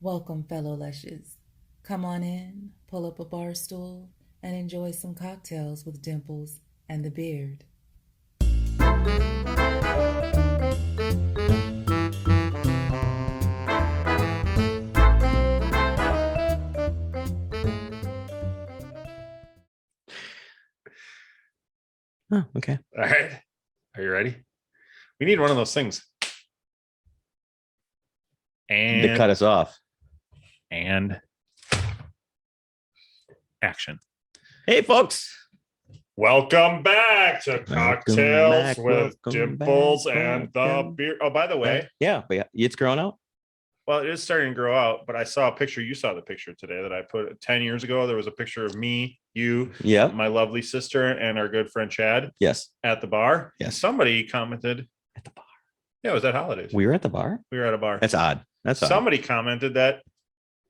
Welcome, fellow lushes. Come on in, pull up a bar stool, and enjoy some cocktails with Dimples and the Beard. Oh, okay. All right. Are you ready? We need one of those things. And To cut us off. And action. Hey, folks. Welcome back to Cocktails with Dimples back, and the Beard. Oh, by the way, yeah, it's growing out. well, it is starting to grow out, but I saw a picture. You saw the picture today that I put 10 years ago. There was a picture of me, you, my lovely sister, and our good friend Chad. Yes. At the bar. Yes. Somebody commented. At the bar. Yeah, it was at Holidays. We were at the bar? We were at a bar. That's odd. That's odd. Somebody commented that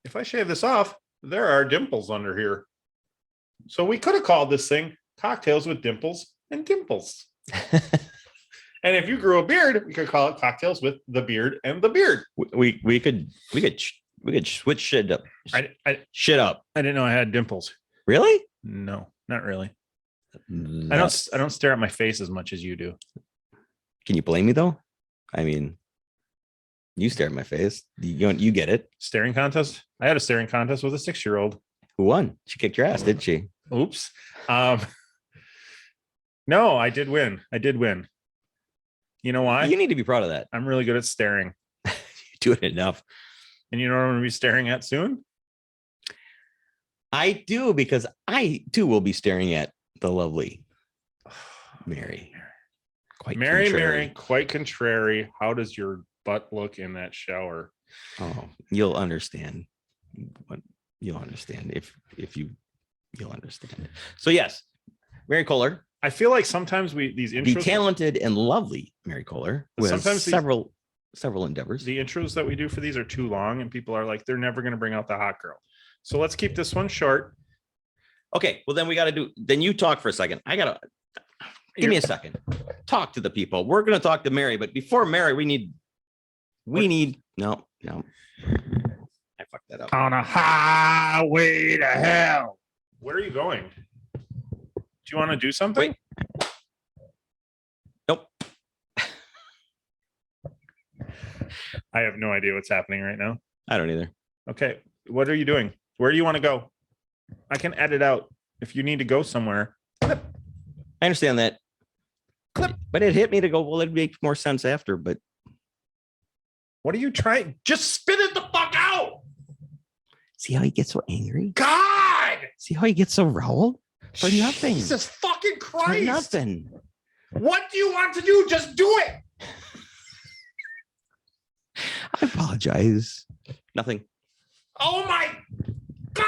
if I shave this off, there are dimples under here. So we could have called this thing Cocktails with Dimples and Dimples. And if you grew a beard, we could call it Cocktails with the Beard and the Beard. We could switch shit up. Shit up. I didn't know I had dimples. Really? No, not really. I don't stare at my face as much as you do. Can you blame me though? I mean, you stare at my face. You get it. Staring contest? I had a staring contest with a 6-year-old. Who won? She kicked your ass, didn't she? Oops. No, I did win. You know why? You need to be proud of that. I'm really good at staring. You do it enough. And you know what I'm going to be staring at soon? I do, because I too will be staring at the lovely Mary. Mary, quite contrary. How does your butt look in that shower? Oh, you'll understand. You'll understand if you'll understand. So yes, Mary Kohler. I feel like sometimes these intros, the talented and lovely Mary Kohler, with sometimes several endeavors. The intros that we do for these are too long, and people are like, they're never going to bring out the hot girl. So let's keep this one short. Okay, well then we got to do. Then you talk for a second. Give me a second. Talk to the people. We're going to talk to Mary, but before Mary, we need. No. I fucked that up. On a highway to hell. Where are you going? Do you want to do something? Wait. Nope. I have no idea what's happening right now. I don't either. Okay. What are you doing? Where do you want to go? I can edit out if you need to go somewhere. Clip. I understand that. Clip. But it hit me to go, well, it makes more sense after, but. What are you trying? Just spit it the fuck out. See how he gets so angry? God! See how he gets so riled? For nothing. Jesus fucking Christ. For nothing. What do you want to do? Just do it. I apologize. Nothing. Oh my God.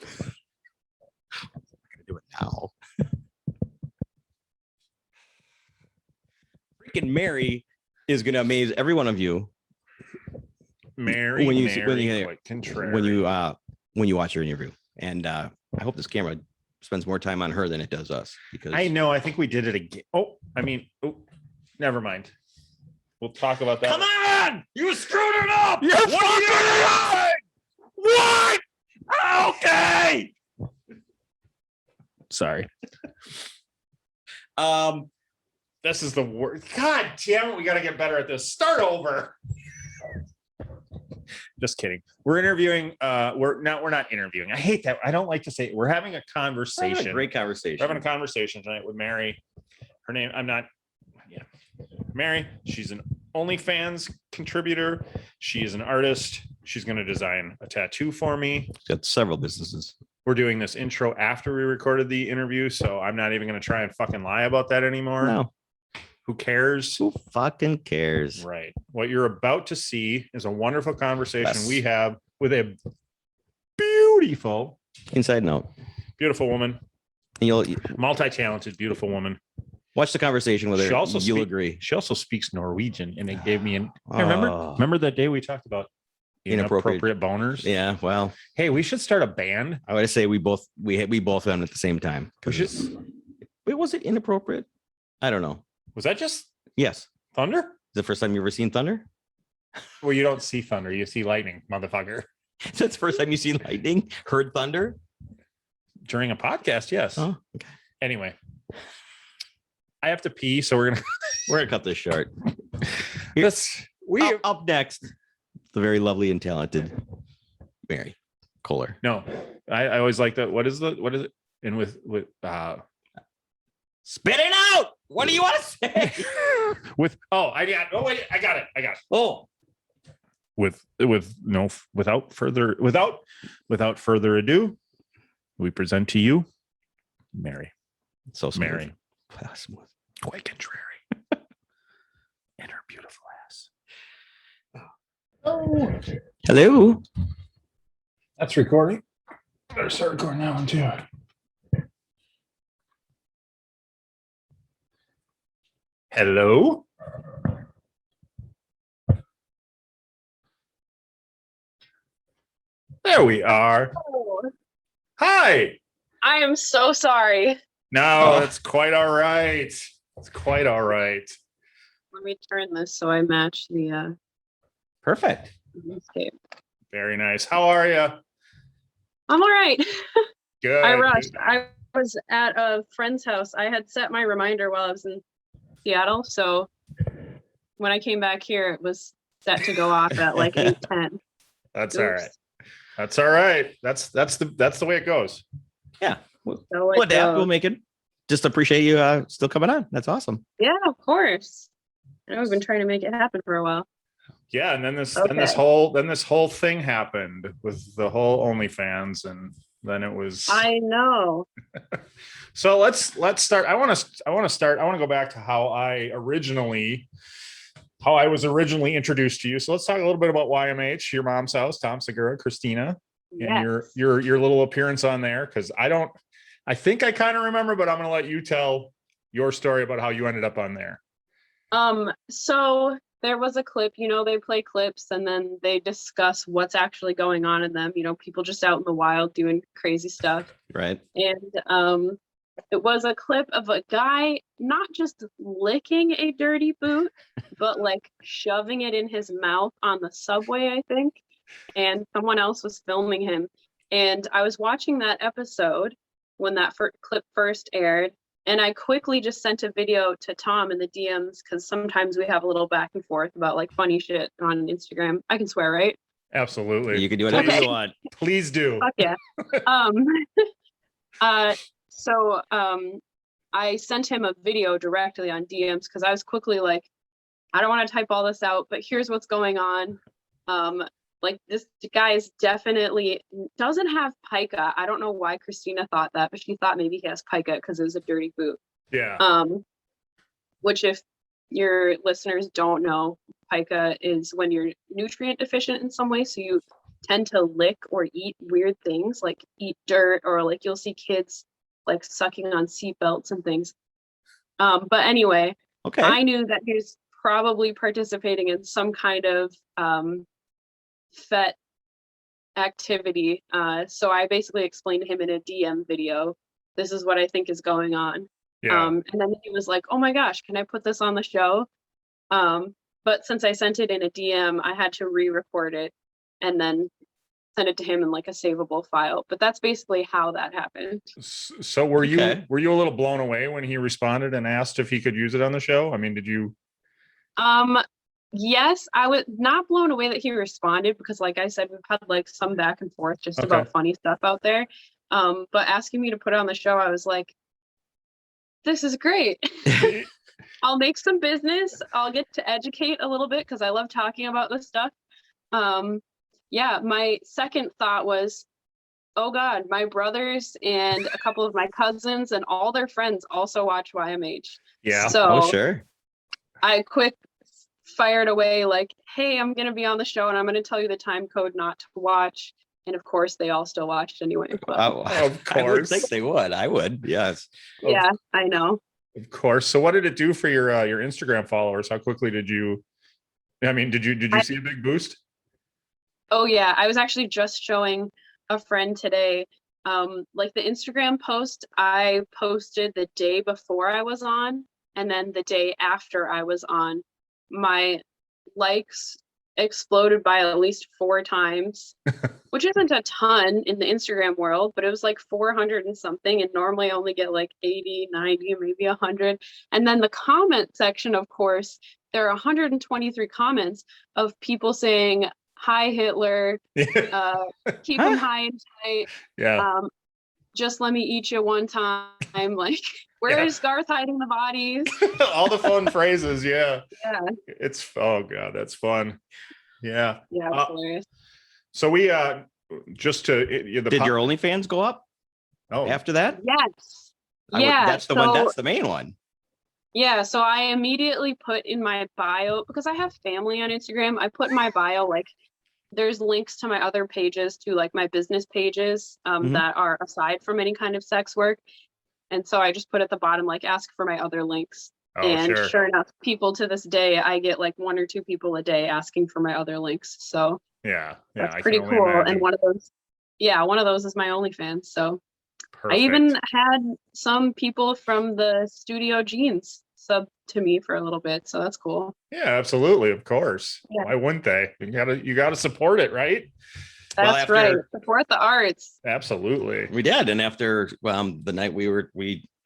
I'm gonna do it now. Freaking Mary is gonna amaze every one of you. Mary, when you watch your interview. And I hope this camera spends more time on her than it does us, because I know. I think we did it again. Never mind. We'll talk about that. Come on! You screwed it up! You're fucking What? Okay. Sorry. This is the worst. God damn it, we gotta get better at this. Start over. Just kidding. We're interviewing. We're not interviewing. I hate that. I don't like to say it. We're having a conversation. Having a great conversation. We're having a conversation tonight with Mary. Her name, Mary. She's an OnlyFans contributor. She is an artist. She's going to design a tattoo for me. She's got several businesses. We're doing this intro after we recorded the interview, so I'm not even going to try and fucking lie about that anymore. No. Who cares? Who fucking cares? Right. What you're about to see is a wonderful conversation we have with a beautiful inside note. Beautiful woman. And you'll multi-talented, beautiful woman. Watch the conversation with her. You'll agree. She also speaks Norwegian, and it gave me an. Remember that day we talked about inappropriate boners? Yeah. Well, hey, we should start a band. I would say we both found at the same time. Wait, was it inappropriate? I don't know. Was that just yes? Thunder? The first time you ever seen Thunder? Well, you don't see thunder, you see lightning, motherfucker. That's the first time you see lightning, heard thunder During a podcast, yes. Oh, okay. Anyway, I have to pee, so we're We're gonna cut this short. gonna. Up next, the very lovely and talented Mary Kohler. No, I always like that. What is it? And with Spit it out. What do you want to say? I got it. Oh, Without further ado, we present to you Mary. so smooth. Mary. Smooth. Quite contrary. And her beautiful ass. Oh, Hello. that's recording. Better start recording that one too. Hello. There we are. Oh, Hi. I am so sorry. No, Oh. that's quite all right. It's quite all right. Let me turn this so I match the Perfect. landscape. Very nice. How are you? I'm all right. Good. I rushed. I was at a friend's house. I had set my reminder while I was in Seattle, so when I came back here, it was set to go off at like 8:10. That's all right. That's all right. That's the way it goes. Yeah. So We'll adapt. We'll make it. Just appreciate you still coming on. That's awesome. yeah, of course. I know we've been trying to make it happen for a while. Yeah, and then this whole thing happened with the whole OnlyFans, and then it was. I know. So let's start. I want to go back to how I was originally introduced to you. So let's talk a little bit about YMH, your mom's house, Tom Segura, Christina, and Yes. your little appearance on there. Because I think I kind of remember, but I'm going to let you tell your story about how you ended up on there. So there was a clip, they play clips and then they discuss what's actually going on in them, people just out in the wild doing crazy stuff. Right. And it was a clip of a guy not just licking a dirty boot, but like shoving it in his mouth on the subway, I think. And someone else was filming him. And I was watching that episode when that clip first aired. And I quickly just sent a video to Tom in the DMs because sometimes we have a little back and forth about like funny shit on Instagram. I can swear, right? Absolutely. You can do whatever Okay. you want. Please do. Fuck yeah. So I sent him a video directly on DMs because I was quickly like, I don't want to type all this out, but here's what's going on. Like this guy is definitely doesn't have pica. I don't know why Christina thought that, but she thought maybe he has pica because it was a dirty boot. Yeah. Which if your listeners don't know, pica is when you're nutrient deficient in some way. So you tend to lick or eat weird things, like eat dirt, or like you'll see kids like sucking on seatbelts and things. But anyway, Okay. I knew that he was probably participating in some kind of fet activity. So I basically explained to him in a DM video, this is what I think is going on. Yeah. And then he was like, oh my gosh, can I put this on the show? But since I sent it in a DM, I had to re-record it and then send it to him in like a savable file. But that's basically how that happened. So were you Okay. a little blown away when he responded and asked if he could use it on the show? I mean, did you? Yes, I was not blown away that he responded because like I said, we've had like some back and forth just about funny stuff out there. But asking me to put it on the show, I was like, this is great. I'll make some business. I'll get to educate a little bit because I love talking about this stuff. Yeah, my second thought was, oh God, my brothers and a couple of my cousins and all their friends also watch YMH. Yeah. So Oh, sure. I quick fired away like, hey, I'm going to be on the show and I'm going to tell you the time code not to watch. And of course, they all still watched anyway. But, Of I would course. think they would. I would. Yes. yeah, I know. Of course. So what did it do for your Instagram followers? How quickly did you see a big boost? Oh yeah, I was actually just showing a friend today. Like the Instagram post I posted the day before I was on, and then the day after I was on, my likes exploded by at least 4 times, which isn't a ton in the Instagram world, but it was like 400 and something. And normally I only get like 80, 90, maybe 100. And then the comment section, of course, there are 123 comments of people saying, "Hi, Hitler, keep them high and tight. Yeah. Just let me eat you one time." Like, where is Garth hiding the bodies? All the fun phrases. Yeah. Yeah. It's, oh God, that's fun. Yeah. Yeah, it's hilarious. So we, just to, Did your OnlyFans go up after that? Yes. Yeah. That's the one. That's the main one. Yeah. So I immediately put in my bio, because I have family on Instagram. I put in my bio, like, there's links to my other pages, to like my business pages that are aside from any kind of sex work. And so I just put at the bottom, like, ask for my other links. And sure enough, people to this day, I get like 1 or 2 people a day asking for my other links. So yeah, that's pretty cool. Imagine. And one of those is my OnlyFans. So perfect. I even had some people from the Studio Jeans sub to me for a little bit, so that's cool. Yeah, absolutely, of course. Yeah. Why wouldn't they? You gotta support it, right? That's right. Support the arts. Absolutely. We did. And after the night we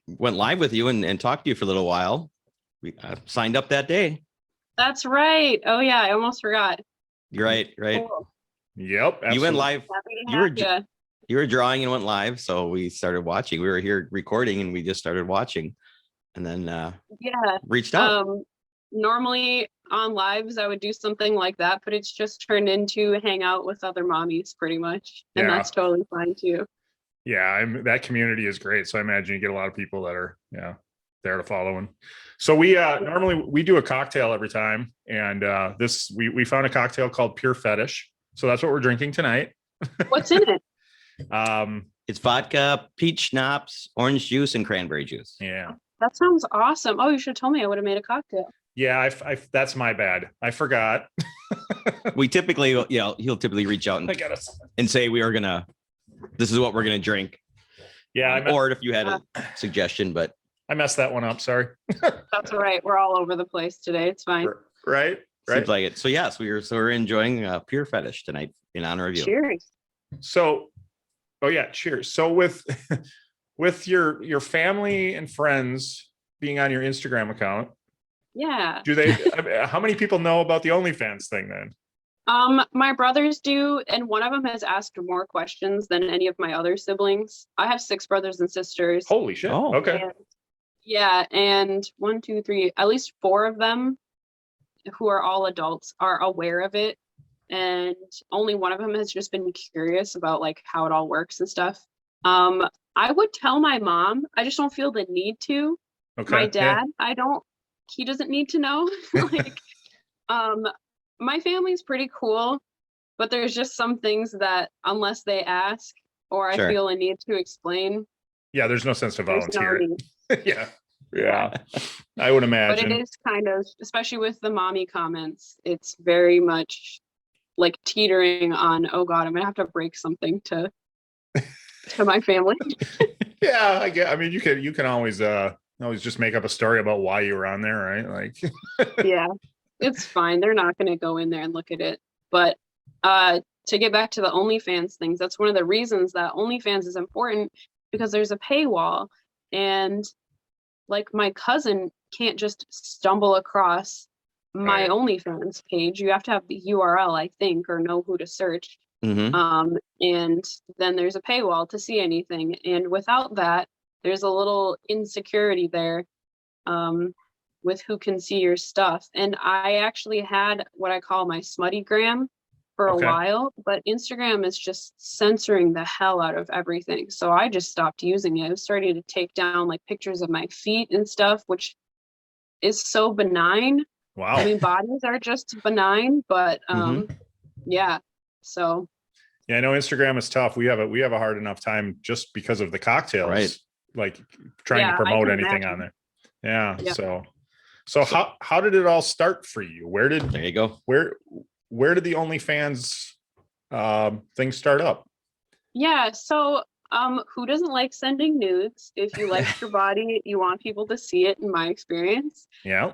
went live with you and talked to you for a little while, we signed up that day. That's right. Oh yeah, I almost forgot. You're right. Cool. Yep. Absolutely. You went live. You were drawing and went live, so we started watching. We were here recording and we just started watching, and then reached out. Normally on lives I would do something like that, but it's just turned into hang out with other mommies pretty much, and that's totally fine too. Yeah, that community is great, so I imagine you get a lot of people that are there to follow. And so we normally we do a cocktail every time, and we found a cocktail called Pure Fetish, so that's what we're drinking tonight. What's in it? It's vodka, peach schnapps, orange juice, and cranberry juice. Yeah, that sounds awesome. Oh, you should have told me. I would have made a cocktail. Yeah, that's my bad. I forgot. We typically, he'll typically reach out and say this is what we're gonna drink. Yeah, or if you had a suggestion, but I messed that one up. Sorry. That's all right. We're all over the place today. It's fine. Right. Seems like it. So yes, we're enjoying Pure Fetish tonight in honor of you. Cheers. So, cheers. So with your family and friends being on your Instagram account. Yeah. How many people know about the OnlyFans thing then? My brothers do, and one of them has asked more questions than any of my other siblings. I have 6 brothers and sisters. Holy shit. Oh, okay. And 1, 2, 3, at least 4 of them, who are all adults, are aware of it. And only one of them has just been curious about like how it all works and stuff. I would tell my mom. I just don't feel the need to. Okay. My dad, he doesn't need to know. Like, my family's pretty cool, but there's just some things that unless they ask or I feel a need to explain. Yeah, there's no sense to volunteer. No yeah. I would imagine. But it is kind of, especially with the mommy comments, it's very much like teetering on, oh God, I'm gonna have to break something to my family. Yeah, I get. I mean, you can always just make up a story about why you were on there, right? Like, yeah, it's fine. They're not gonna go in there and look at it. But to get back to the OnlyFans things, that's one of the reasons that OnlyFans is important, because there's a paywall, and like my cousin can't just stumble across my OnlyFans page. You have to have the URL, I think, or know who to search. Mm-hmm. And then there's a paywall to see anything. And without that, there's a little insecurity there with who can see your stuff. And I actually had what I call my smuttygram for a while, but Instagram is just censoring the hell out of everything. So I just stopped using it. I was starting to take down like pictures of my feet and stuff, which is so benign. Wow. I mean, bodies are just benign, but yeah. So yeah, I know Instagram is tough. We have a hard enough time just because of the cocktails, right? Like trying to promote anything on there. Yeah. So how did it all start for you? There you go. Where did the OnlyFans thing start up? Yeah. So who doesn't like sending nudes? If you like your body, you want people to see it, in my experience. Yeah.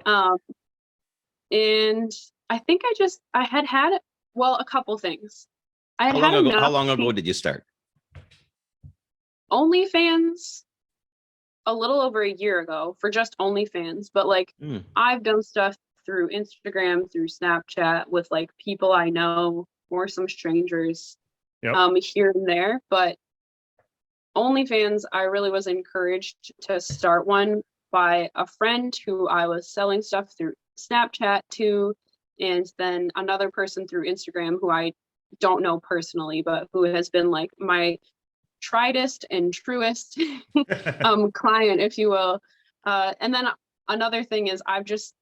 And I think I had well, a couple things. I had had How enough long ago did you start? OnlyFans a little over a year ago for just OnlyFans, but like Hmm. I've done stuff through Instagram, through Snapchat with like people I know or some strangers Yep. here and there. But OnlyFans, I really was encouraged to start one by a friend who I was selling stuff through Snapchat to, and then another person through Instagram who I don't know personally, but who has been like my triedest and truest client, if you will. And then another thing is I've just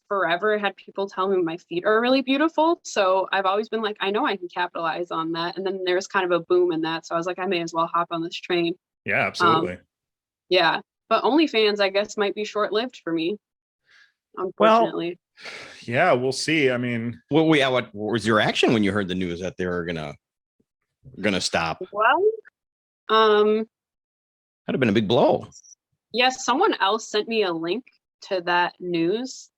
forever had people tell me my feet are really beautiful. So I've always been like, I know I can capitalize on that. And then there's kind of a boom in that. So I was like, I may as well hop on this train. Yeah, absolutely. Yeah. But OnlyFans, I guess, might be short-lived for me, unfortunately. Yeah, we'll see. I mean, What was your reaction when you heard the news that they were gonna stop? Well, That'd have been a big blow. yes, someone else sent me a link to that news.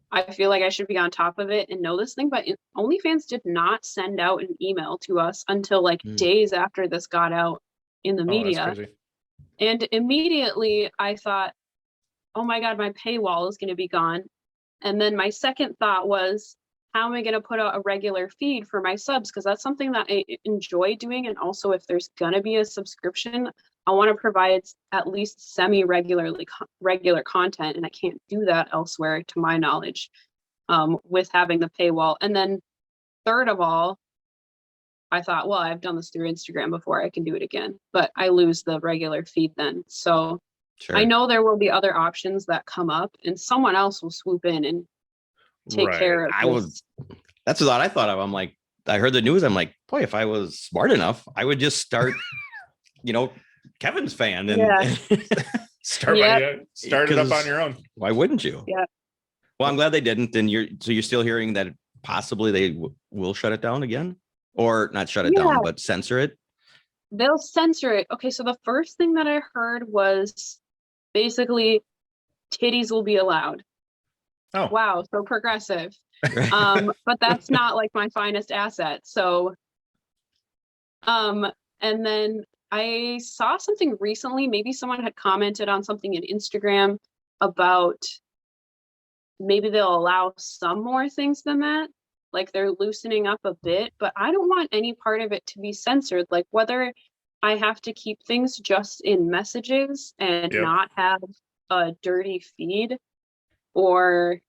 I feel like I should be on top of it and know this thing, but OnlyFans did not send out an email to us until like days after this got out in the media. That's crazy. And immediately I thought, oh my God, my paywall is going to be gone. And then my second thought was, how am I going to put out a regular feed for my subs? Because that's something that I enjoy doing. And also, if there's going to be a subscription, I want to provide at least regular content. And I can't do that elsewhere, to my knowledge, with having the paywall. And then third of all, I thought, well, I've done this through Instagram before, I can do it again, but I lose the regular feed then. So Sure. I know there will be other options that come up and someone else will swoop in and take care of this. That's what I thought of. I'm like, I heard the news. I'm like, boy, if I was smart enough, I would just start, Kevin's fan and start it up on your own. Why wouldn't you? Yeah. Well, I'm glad they didn't. And you're still hearing that possibly they will shut it down again, or not shut it down, but censor it. They'll censor it. Okay, so the first thing that I heard was basically titties will be allowed. Oh, wow, so progressive. But that's not like my finest asset. So, and then I saw something recently. Maybe someone had commented on something in Instagram about maybe they'll allow some more things than that. Like they're loosening up a bit, but I don't want any part of it to be censored. Like whether I have to keep things just in messages and not have a dirty feed, or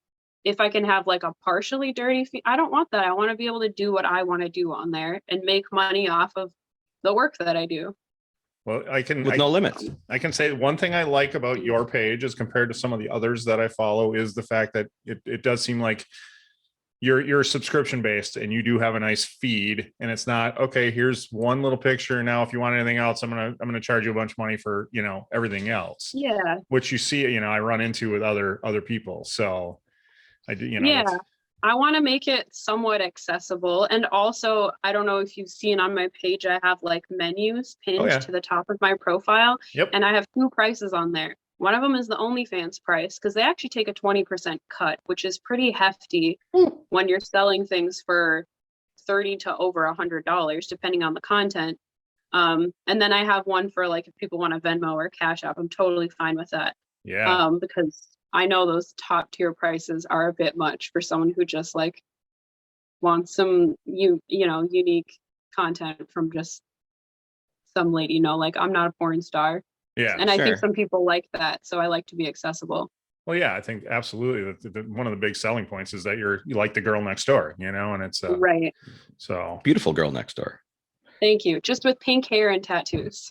if I can have like a partially dirty feed. I don't want that. I want to be able to do what I want to do on there and make money off of the work that I do. Well, with no limits. I can say one thing I like about your page as compared to some of the others that I follow is the fact that it does seem like you're subscription based and you do have a nice feed, and it's not, okay, here's one little picture. Now, if you want anything else, I'm going to charge you a bunch of money for, everything else. Yeah. Which you see, I run into with other people. So I do, I want to make it somewhat accessible. And also, I don't know if you've seen on my page, I have like menus pinned to the top of my profile. Yep. And I have 2 prices on there. One of them is the OnlyFans price, because they actually take a 20% cut, which is pretty hefty when you're selling things for $30 to over $100, depending on the content. And then I have one for like if people want a Venmo or Cash App, I'm totally fine with that. Yeah. Because I know those top tier prices are a bit much for someone who just like wants some unique content from just some lady. Like I'm not a porn star. Yeah. And I think some people like that. So I like to be accessible. Well, yeah, I think absolutely. One of the big selling points is that you like the girl next door, and it's right. So beautiful girl next door. Thank you. Just with pink hair and tattoos.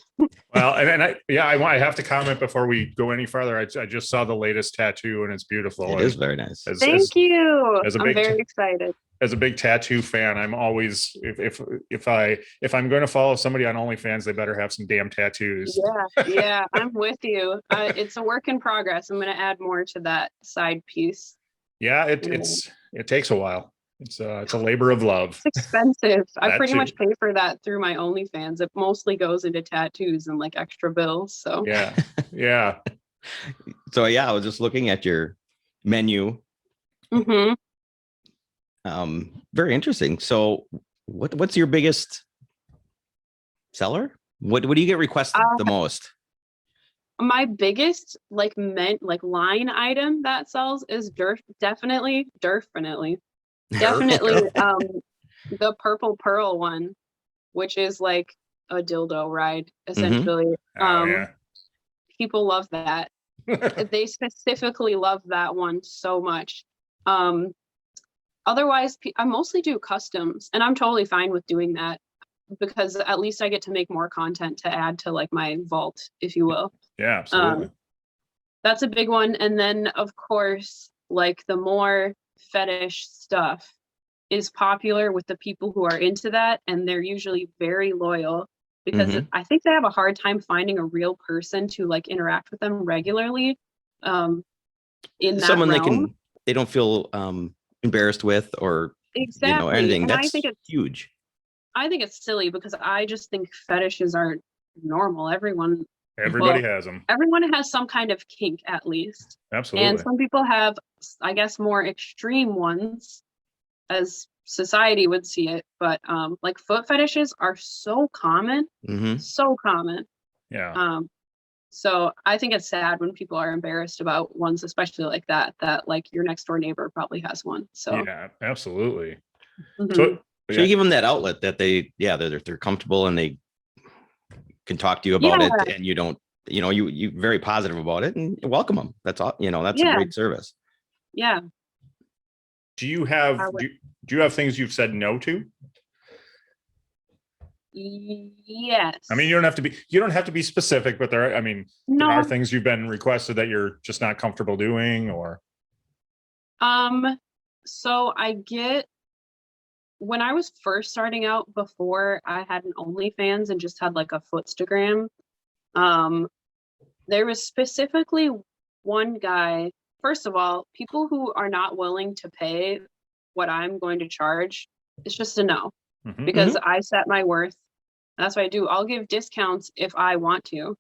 Well, and I have to comment before we go any further. I just saw the latest tattoo and it's beautiful. It is very nice. Thank you. I'm very excited. As a big tattoo fan, I'm always if I'm going to follow somebody on OnlyFans, they better have some damn tattoos. Yeah, I'm with you. It's a work in progress. I'm going to add more to that side piece. Yeah, it takes a while. It's a labor of love. It's expensive. I pretty much pay for that through my OnlyFans. It mostly goes into tattoos and like extra bills. So yeah. So I was just looking at your menu. Mm-hmm. Very interesting. So what's your biggest seller? What do you get requested the most? My biggest like line item that sells is definitely the purple pearl one, which is like a dildo ride essentially. Oh, yeah. People love that. They specifically love that one so much. Otherwise, I mostly do customs, and I'm totally fine with doing that because at least I get to make more content to add to like my vault, if you will. Yeah, absolutely. That's a big one. And then of course, like the more fetish stuff is popular with the people who are into that, and they're usually very loyal because I think they have a hard time finding a real person to like interact with them regularly. In that Someone realm. they don't feel embarrassed with, or Exactly. anything. And That's I think it's huge. I think it's silly because I just think fetishes aren't normal. Everybody has them. Everyone has some kind of kink at least. Absolutely. And some people have, I guess, more extreme ones as society would see it. But like foot fetishes are so common. So common. Yeah. So I think it's sad when people are embarrassed about ones, especially like that like your next door neighbor probably has one. So yeah, absolutely. Mhm. So you give them that outlet that they're comfortable and they can talk to you about it, and you don't, you very positive about it and welcome them. That's all, that's a great service. Yeah. Do you have things you've said no to? Yes. I mean, you don't have to be specific, but there are things you've been requested that you're just not comfortable doing, or so when I was first starting out, before I had an OnlyFans and just had like a Footstagram, there was specifically one guy. First of all, people who are not willing to pay what I'm going to charge, it's just a no, because I set my worth. That's what I do. I'll give discounts if I want to.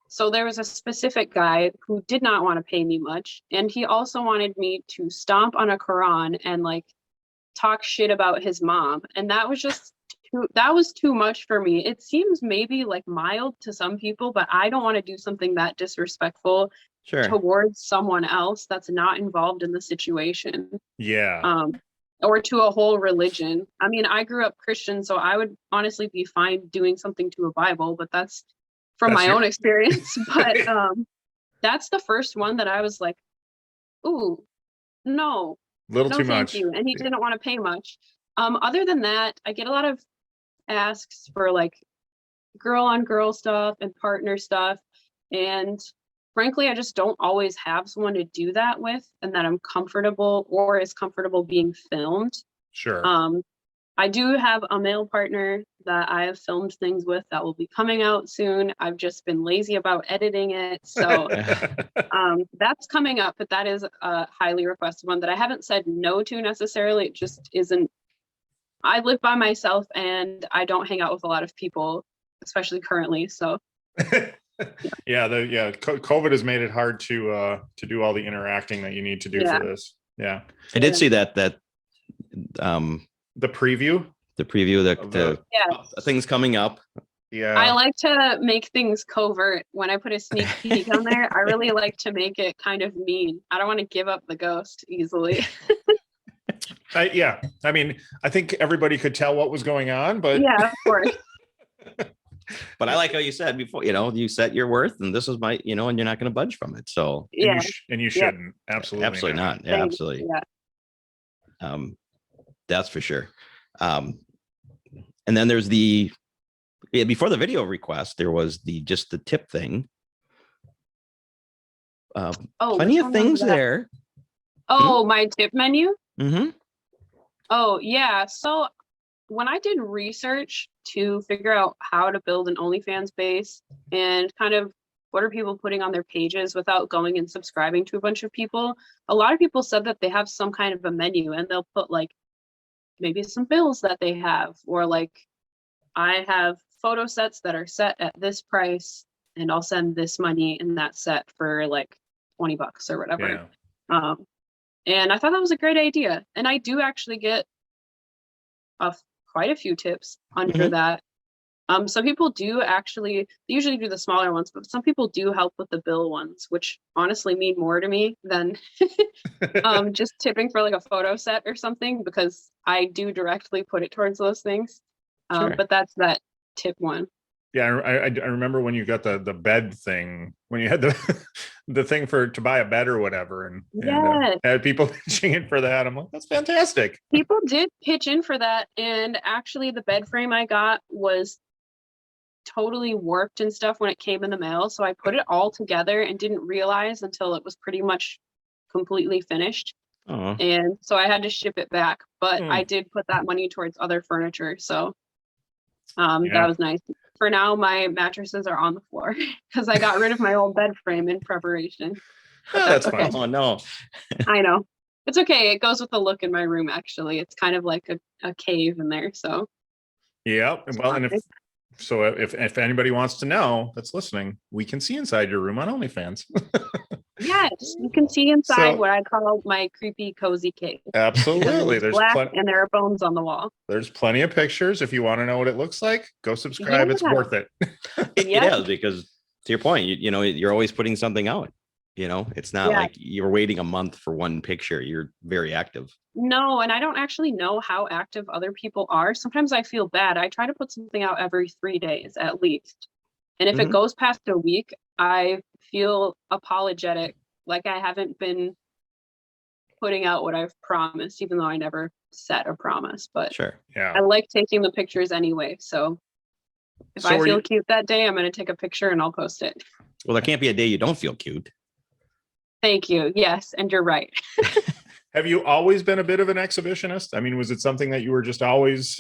So there was a specific guy who did not want to pay me much, and he also wanted me to stomp on a Quran and like talk shit about his mom, and that was too much for me. It seems maybe like mild to some people, but I don't want to do something that disrespectful towards someone else that's not involved in the situation. Or to a whole religion. I mean, I grew up Christian, so I would honestly be fine doing something to a Bible, but that's my own experience. But that's the first one that I was like, ooh, no, little too thank much. you. And he didn't want to pay much. Other than that, I get a lot of asks for like girl on girl stuff and partner stuff. And frankly, I just don't always have someone to do that with and that I'm comfortable or is comfortable being filmed. Sure. I do have a male partner that I have filmed things with that will be coming out soon. I've just been lazy about editing it. So that's coming up, but that is a highly requested one that I haven't said no to necessarily. It just isn't. I live by myself and I don't hang out with a lot of people, especially currently. So COVID has made it hard to do all the interacting that you need to do for this. Yeah. I did see that the preview, the things coming up. Yeah. I like to make things covert. When I put a sneak peek on there, I really like to make it kind of mean. I don't want to give up the ghost easily. I mean, I think everybody could tell what was going on, but yeah, of course. But I like how you said before, you set your worth, and this is my, and you're not going to budge from it. So and you shouldn't. Absolutely not. Yeah, absolutely. Yeah. That's for sure. And then there's before the video request, there was the tip thing. Plenty of things there. Oh, my tip menu? Mm-hmm. Oh, yeah. So when I did research to figure out how to build an OnlyFans base and kind of what are people putting on their pages without going and subscribing to a bunch of people, a lot of people said that they have some kind of a menu and they'll put like maybe some bills that they have, or like I have photo sets that are set at this price and I'll send this money in that set for like $20 or whatever. And I thought that was a great idea. And I do actually get quite a few tips under that. Some people do actually, they usually do the smaller ones, but some people do help with the bill ones, which honestly mean more to me than just tipping for like a photo set or something, because I do directly put it towards those things. Sure. But that's that tip one. Yeah, I remember when you got the bed thing, when you had the thing to buy a bed or whatever, and Yes. had people pitching in for that. I'm like, that's fantastic. People did pitch in for that, and actually the bed frame I got was totally warped and stuff when it came in the mail, so I put it all together and didn't realize until it was pretty much completely finished. Oh, And so I had to ship it back, but I did put that money towards other furniture, so that was nice. For now, my mattresses are on the floor because I got rid of my old bed frame in preparation. That's okay. fine. oh no. I know. It's okay. It goes with the look in my room, actually. It's kind of like a cave in there. So Yeah. Well, and if anybody wants to know that's listening, we can see inside your room on OnlyFans. yes, you can see inside what I call my creepy cozy cave. Absolutely. There's black and there are bones on the wall. There's plenty of pictures. If you want to know what it looks like, go subscribe. It's worth it. It is, because to your point, you know, you're always putting something out. You know, it's not like you're waiting a month for one picture. You're very active. No, and I don't actually know how active other people are. Sometimes I feel bad. I try to put something out every 3 days at least. And if it goes past a week, I feel apologetic, like I haven't been putting out what I've promised, even though I never set a promise. But Sure. Yeah. I like taking the pictures anyway. So if I feel cute that day, I'm going to take a picture and I'll post it. Well, there can't be a day you don't feel cute. Thank you. Yes. And you're right. Have you always been a bit of an exhibitionist? I mean, was it something that you were just always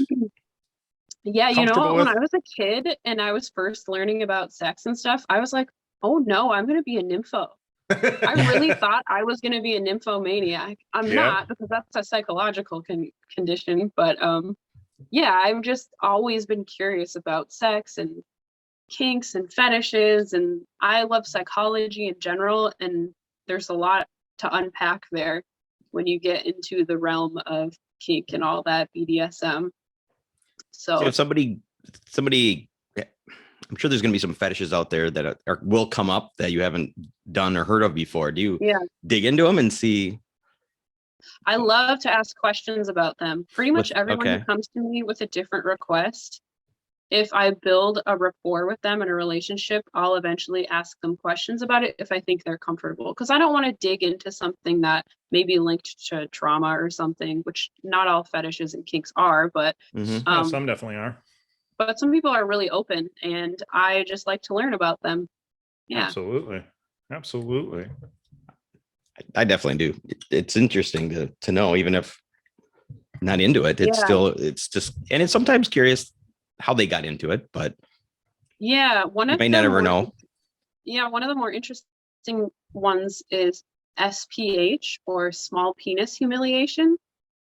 Yeah, you know, comfortable when with? I was a kid and I was first learning about sex and stuff, I was like, oh no, I'm going to be a nympho. I really thought I was going to be a nymphomaniac. I'm not, because that's a psychological condition. But yeah, I've just always been curious about sex and kinks and fetishes. And I love psychology in general. And there's a lot to unpack there when you get into the realm of kink and all that BDSM. So if somebody, I'm sure there's going to be some fetishes out there that will come up that you haven't done or heard of before. Do you dig into them and see? I love to ask questions about them. Pretty much everyone who comes to me with a different request, if I build a rapport with them in a relationship, I'll eventually ask them questions about it if I think they're comfortable. Because I don't want to dig into something that may be linked to trauma or something, which not all fetishes and kinks are, but some definitely are. But some people are really open, and I just like to learn about them. Yeah, absolutely. I definitely do. It's interesting to know, even if I'm not into it. It's just, and it's sometimes curious how they got into it, but one of you may not ever know. Yeah, one of the more interesting ones is SPH, or small penis humiliation,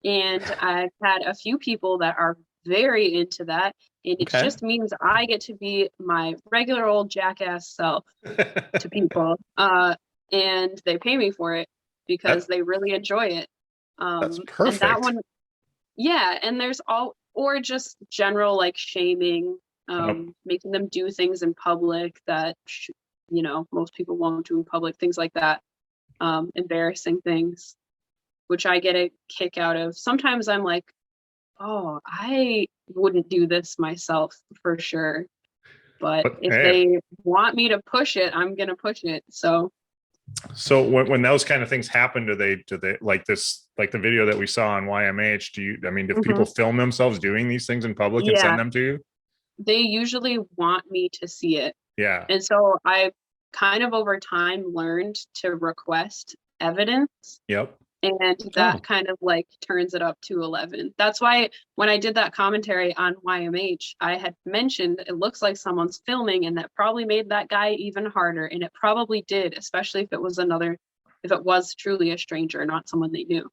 and I've had a few people that are very into that, and it just means I get to be my regular old jackass self to people, and they pay me for it because they really enjoy it. That's perfect. And that one, and there's or just general like shaming, making them do things in public that most people won't do in public, things like that, embarrassing things, which I get a kick out of. Sometimes I'm like, oh, I wouldn't do this myself for sure, but if they want me to push it, I'm gonna push it. So when those kind of things happen, do they like this, like the video that we saw on YMH, do people film themselves doing these things in public and send them to you? They usually want me to see it. Yeah. And so I kind of over time learned to request evidence. Yep. And that kind of like turns it up to 11. That's why when I did that commentary on YMH, I had mentioned it looks like someone's filming, and that probably made that guy even harder. And it probably did, especially if it was truly a stranger, not someone they knew.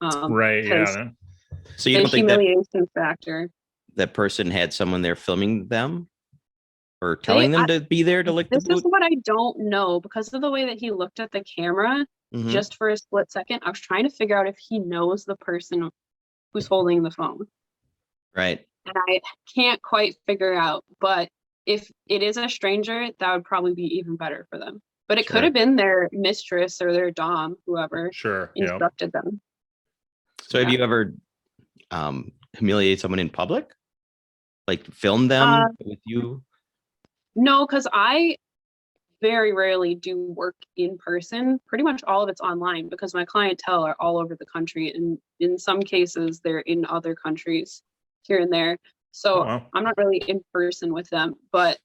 Right. Yeah. So you don't think humiliation factor. that person had someone there filming them? or telling them to be there to lick the This is boot? what I don't know because of the way that he looked at the camera Mhm. just for a split second. I was trying to figure out if he knows the person who's holding the phone. Right. And I can't quite figure out, but if it is a stranger, that would probably be even better for them. But it could Sure. have been their mistress or their dom, whoever Sure. Yeah. instructed them. So have Yeah. you ever humiliated someone in public? Like film them with you? No, because I very rarely do work in person. Pretty much all of it's online because my clientele are all over the country, and in some cases they're in other countries here and there. So Oh, wow. I'm not really in person with them, but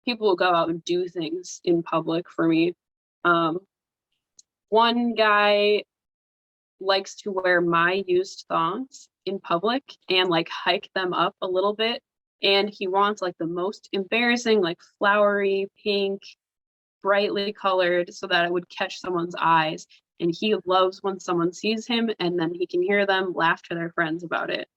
people will go out and do things in public for me. One guy likes to wear my used thongs in public and like hike them up a little bit. And he wants like the most embarrassing, like flowery, pink, brightly colored so that it would catch someone's eyes. And he loves when someone sees him and then he can hear them laugh to their friends about it.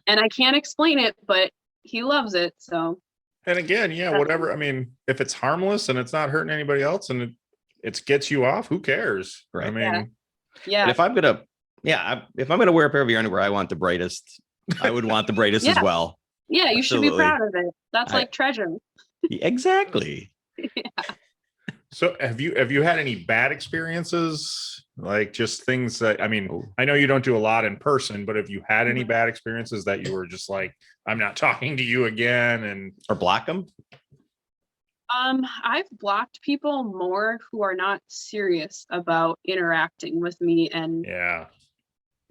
And I can't explain it, but he loves it. So. And again, yeah, whatever. I mean, if it's harmless and it's not hurting anybody else and it gets you off, who cares? Right. I mean, Yeah. But if I'm gonna, if I'm gonna wear a pair of your underwear, I want the brightest. I would want the brightest as Yeah. well. Yeah, you should be Absolutely. proud of it. That's like treasure. Exactly. so have you had any bad experiences? Like just things that, I mean, I know you don't do a lot in person, but have you had any bad experiences that you were just like, I'm not talking to you again, and or block them? I've blocked people more who are not serious about interacting with me and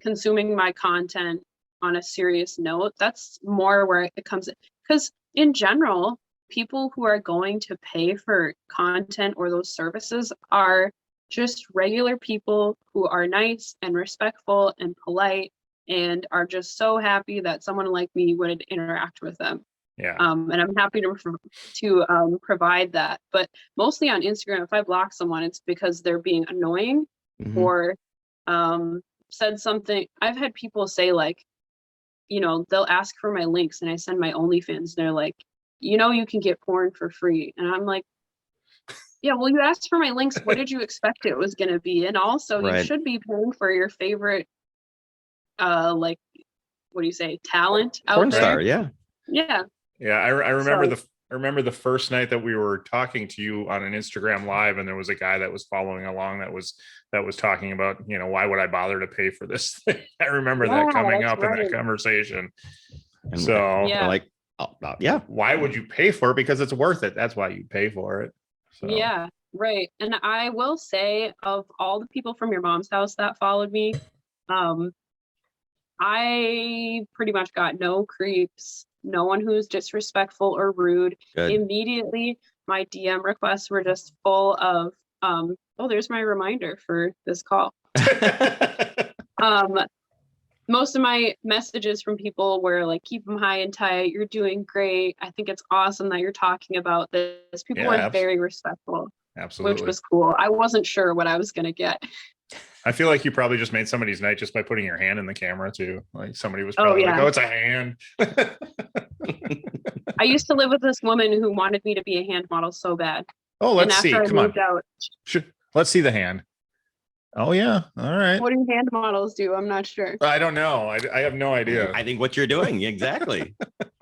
consuming my content on a serious note. That's more where it comes in. Because in general, people who are going to pay for content or those services are just regular people who are nice and respectful and polite and are just so happy that someone like me would interact with them. Yeah. And I'm happy to provide that. But mostly on Instagram, if I block someone, it's because they're being annoying or said something. I've had people say like, you know, they'll ask for my links and I send my OnlyFans. And they're like, you know, you can get porn for free. And I'm like, yeah, well, you asked for my links. What did you expect it was going to be? And also you should be paying for your favorite, like, what do you say? Talent out Porn there. star. Yeah. Yeah. Yeah, I remember I remember the first night that we were talking to you on an Instagram live, and there was a guy that was following along that was talking about, you know, why would I bother to pay for this thing? I remember that coming up in that conversation. And so like, why would you pay for it? Because it's worth it. That's why you pay for it. So. Yeah, right. And I will say, of all the people from your mom's house that followed me, I pretty much got no creeps, no one who's disrespectful or rude. Good. Immediately, my DM requests were just full of, oh, there's my reminder for this call. Most of my messages from people were like, keep them high and tight. You're doing great. I think it's awesome that you're talking about this. People were very respectful. Absolutely. Which was cool. I wasn't sure what I was going to get. I feel like you probably just made somebody's night just by putting your hand in the camera too. Like somebody was probably like, oh, it's a hand. I used to live with this woman who wanted me to be a hand model so bad. Oh, let's see. Come on. Out, let's see the hand. Oh yeah. All right. What do hand models do? I'm not sure. I don't know. I have no idea. I think what you're doing. Exactly.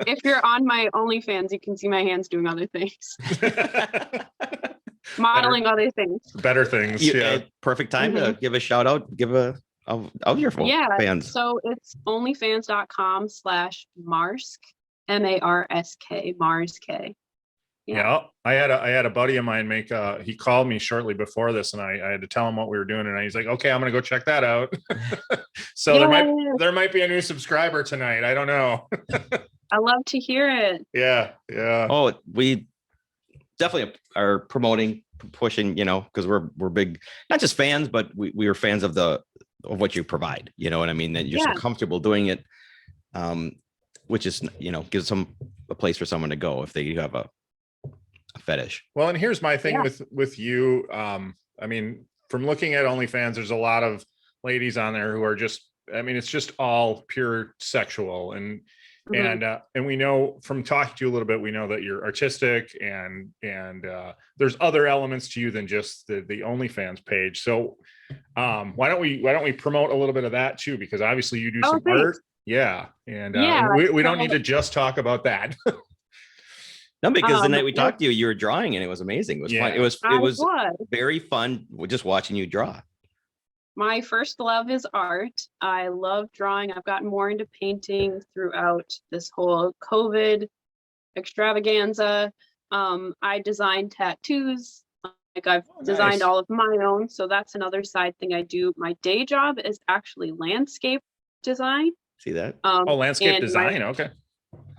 If you're on my OnlyFans, you can see my hands doing other things. Modeling other things. Better things. Perfect time to give a shout out. Give of your fans. So it's onlyfans.com/Marsk, MARSK, Marsk. Yeah, I had a buddy of mine make he called me shortly before this, and I had to tell him what we were doing, and he's like, okay, I'm gonna go check that out. So there might be a new subscriber tonight. I don't know. I love to hear it. Yeah. Oh, we definitely are promoting, pushing, you know, because we're big, not just fans, but we are fans of what you provide, you know what I mean, that you're so comfortable doing it, which is, you know, gives a place for someone to go if they have a fetish. Well, and here's my thing with you. I mean, from looking at OnlyFans, there's a lot of ladies on there who are just, I mean, it's just all pure sexual, and And we know from talking to you a little bit, we know that you're artistic and there's other elements to you than just the OnlyFans page. So why don't we promote a little bit of that too? Because obviously you do some art. Yeah. And we don't need to just talk about that. No, because the night we talked to you, you were drawing and it was amazing. It was fun. It was very fun just watching you draw. My first love is art. I love drawing. I've gotten more into painting throughout this whole COVID extravaganza. I design tattoos. Like I've designed all of my own. So that's another side thing I do. My day job is actually landscape design. See that? Landscape design. Okay.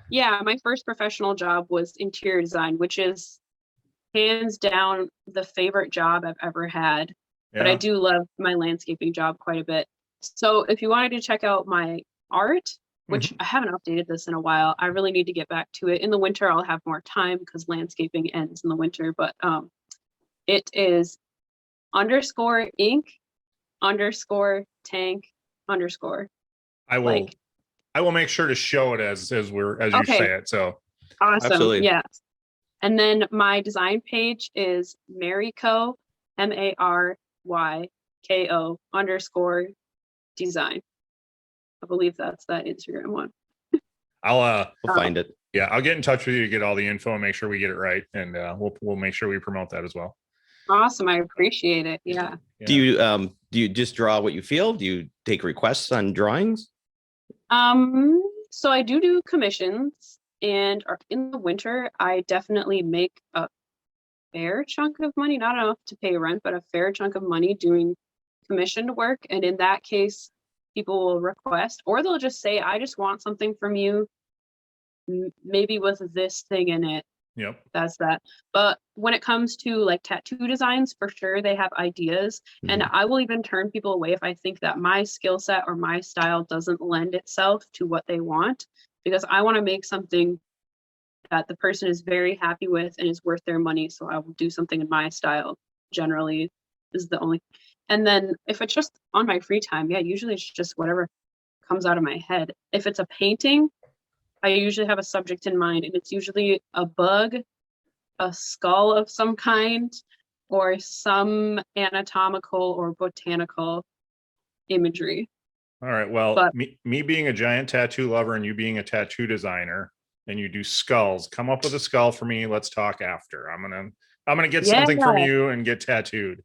Yeah, my first professional job was interior design, which is hands down the favorite job I've ever had. But I do love my landscaping job quite a bit. So if you wanted to check out my art, which I haven't updated this in a while, I really need to get back to it. In the winter, I'll have more time because landscaping ends in the winter. But it is _ink_tank_. I will make sure to show it as you say it. So awesome. Absolutely. Yes. And then my design page is Maryko, MARYKO_design. I believe that's that Instagram one. I'll find it. Yeah, I'll get in touch with you to get all the info and make sure we get it right, and we'll make sure we promote that as well. Awesome, I appreciate it. Yeah. Do you just draw what you feel? Do you take requests on drawings? So I do commissions, and in the winter I definitely make a fair chunk of money, not enough to pay rent, but a fair chunk of money doing commissioned work. And in that case, people will request, or they'll just say, I just want something from you, maybe with this thing in it. Yep. That's that. But when it comes to like tattoo designs, for sure they have ideas. And I will even turn people away if I think that my skill set or my style doesn't lend itself to what they want, because I want to make something that the person is very happy with and is worth their money. So I will do something in my style, generally is the only. And then if it's just on my free time, usually it's just whatever comes out of my head. If it's a painting, I usually have a subject in mind, and it's usually a bug, a skull of some kind, or some anatomical or botanical imagery. All right. Well, me being a giant tattoo lover and you being a tattoo designer, and you do skulls, come up with a skull for me. Let's talk after. I'm gonna get something from you and get tattooed.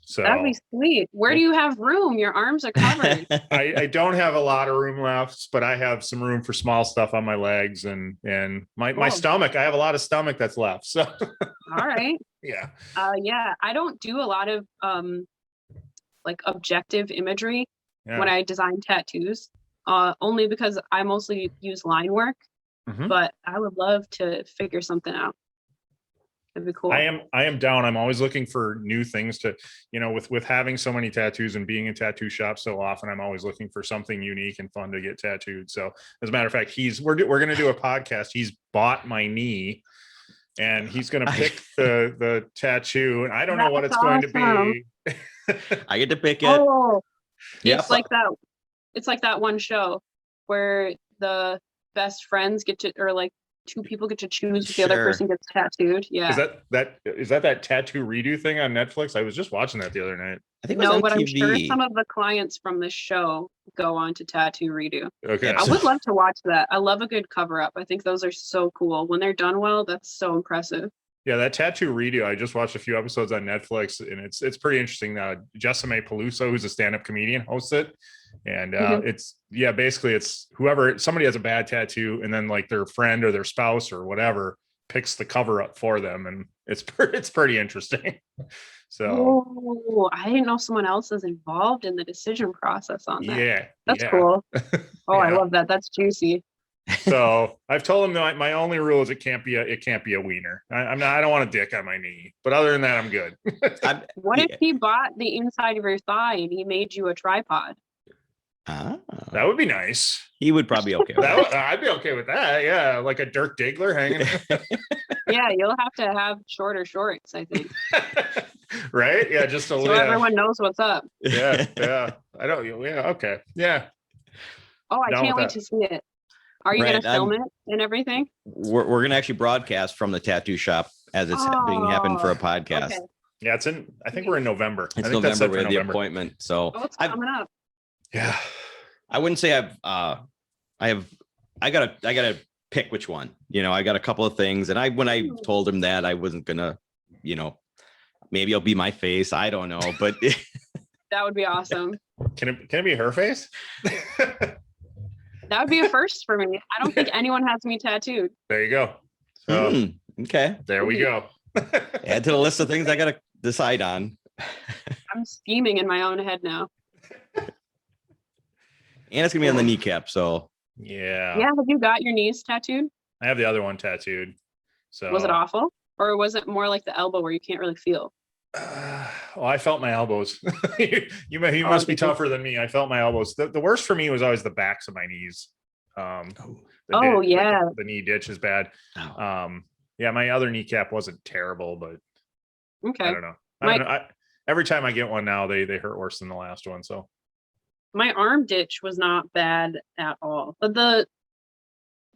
So that'd be sweet. Where do you have room? Your arms are covered. I don't have a lot of room left, but I have some room for small stuff on my legs and my stomach. I have a lot of stomach that's left. So all right. Yeah. I don't do a lot of like objective imagery when I design tattoos. Only because I mostly use line work. But I would love to figure something out. That'd be cool. I am down. I'm always looking for new things to, with having so many tattoos and being in tattoo shops so often, I'm always looking for something unique and fun to get tattooed. So as a matter of fact, we're going to do a podcast. He's bought my knee and he's going to pick the tattoo, and I don't know what it's going to be. I get to pick it. Oh, it's like that. It's like that one show where the best friends get to, or like two people get to choose if the other person gets tattooed. Yeah. Is that tattoo redo thing on Netflix? I was just watching that the other night. I think no, but I'm sure some of the clients from this show go on to tattoo redo. Okay. I would love to watch that. I love a good cover up. I think those are so cool. When they're done well, that's so impressive. Yeah, that tattoo redo, I just watched a few episodes on Netflix, and it's pretty interesting. Jessime Peluso, who's a stand-up comedian, hosts it. And basically it's somebody has a bad tattoo, and then like their friend or their spouse or whatever picks the cover up for them, and it's pretty interesting. So I didn't know someone else is involved in the decision process on that. Yeah, that's cool. Oh, I love that. That's juicy. So I've told him that my only rule is it can't be a wiener. I don't want a dick on my knee, but other than that, I'm good. What if he bought the inside of your thigh and he made you a tripod? That would be nice. He would probably be okay with that. I'd be okay with that. Yeah, like a Dirk Diggler hanging. Yeah, you'll have to have shorter shorts, I think. Right? Yeah, just so everyone knows what's up. Yeah. I don't. Yeah. Okay. Yeah. Oh, I can't wait to see it. Are you Right, going to film it and everything? We're gonna actually broadcast from the tattoo shop as it's being happened for a podcast. Okay. Yeah, I think we're in November. It's I think that's November. set We for have the November. appointment. So Oh, it's coming up. Yeah. I wouldn't say I gotta pick which one. I got a couple of things, and when I told him that I wasn't gonna, maybe it'll be my face. I don't know, but That would be awesome. Can it be her face? That would be a first for me. I don't think anyone has me tattooed. There you go. So okay. there we go. Add to the list of things I gotta decide on. I'm scheming in my own head now. And it's gonna be on the kneecap. So Yeah. Yeah, have you got your knees tattooed? I have the other one tattooed. So Was it awful? Or was it more like the elbow where you can't really feel? Well, I felt my elbows. you must be tougher than me. I felt my elbows. The worst for me was always the backs of my knees. The knee ditch is bad. Yeah, my other kneecap wasn't terrible, but Okay. I don't know. Every time I get one now, they hurt worse than the last one. So My arm ditch was not bad at all. But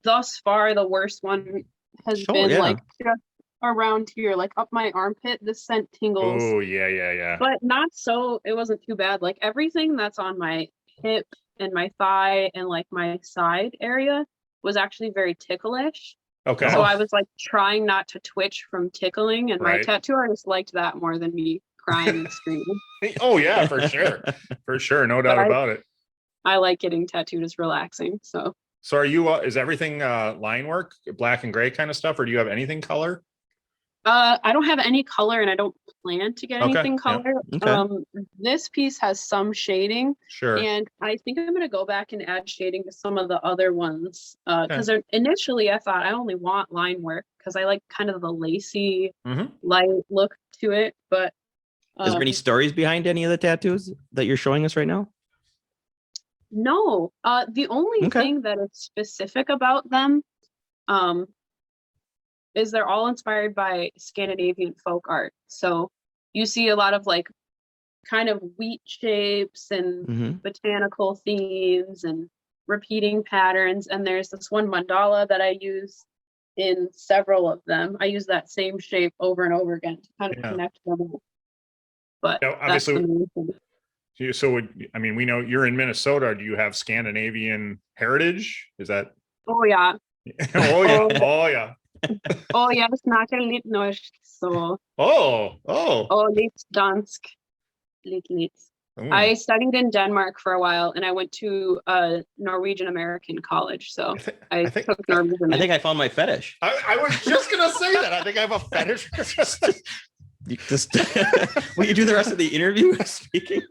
thus far the worst one has been like just around here, like up my armpit. This sent tingles. oh yeah. But not so, it wasn't too bad. Like everything that's on my hip and my thigh and like my side area was actually very ticklish. Okay. So I was like trying not to twitch from tickling, and my Right. tattoo artist liked that more than me crying and screaming. Oh yeah, for sure. For sure. No doubt about it. I like getting tattooed, it's relaxing. So So are you, is everything line work, black and gray kind of stuff, or do you have anything color? I don't have any color, and I don't plan to get Okay, anything yeah, color. okay. This piece has some shading, Sure. and I think I'm going to go back and add shading to some of the other ones. Because initially I thought I only want line work because I like kind of the lacy light look to it. But is there any stories behind any of the tattoos that you're showing us right now? no, the only thing that is specific about them is they're all inspired by Scandinavian folk art. So you see a lot of like kind of wheat shapes and botanical themes and repeating patterns. And there's this one mandala that I use in several of them. I use that same shape over and over again to kind of connect them all. But Now, that's obviously, the main thing. so we know you're in Minnesota. Do you have Scandinavian heritage? Is that? Oh yeah. Oh yeah. Oh yeah. Oh, jag snackar lite norsk, så. Oh. Lite dansk. Lite. I studied in Denmark for a while, and I went to a Norwegian American college, so I took Norwegian. I think I found my fetish. I was just gonna say that. I think I have a fetish. Will you do the rest of the interview speaking?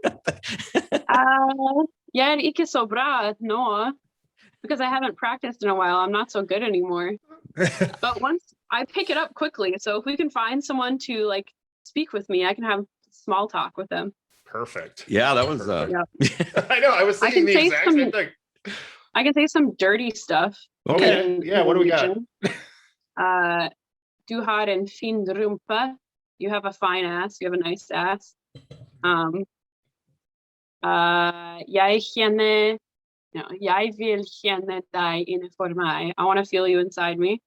Jag är inte så bra nå. Because I haven't practiced in a while, I'm not so good anymore. But once I pick it up quickly, so if we can find someone to like speak with me, I can have small talk with them. Perfect. Yeah, that was. I know. I was thinking the exact same thing. I can say some dirty stuff. Okay. Yeah. What do we got? Du har en fin rumpa. You have a fine ass. You have a nice ass. Jag känner. No, jag vill känna dig innanför mig. I want to feel you inside me.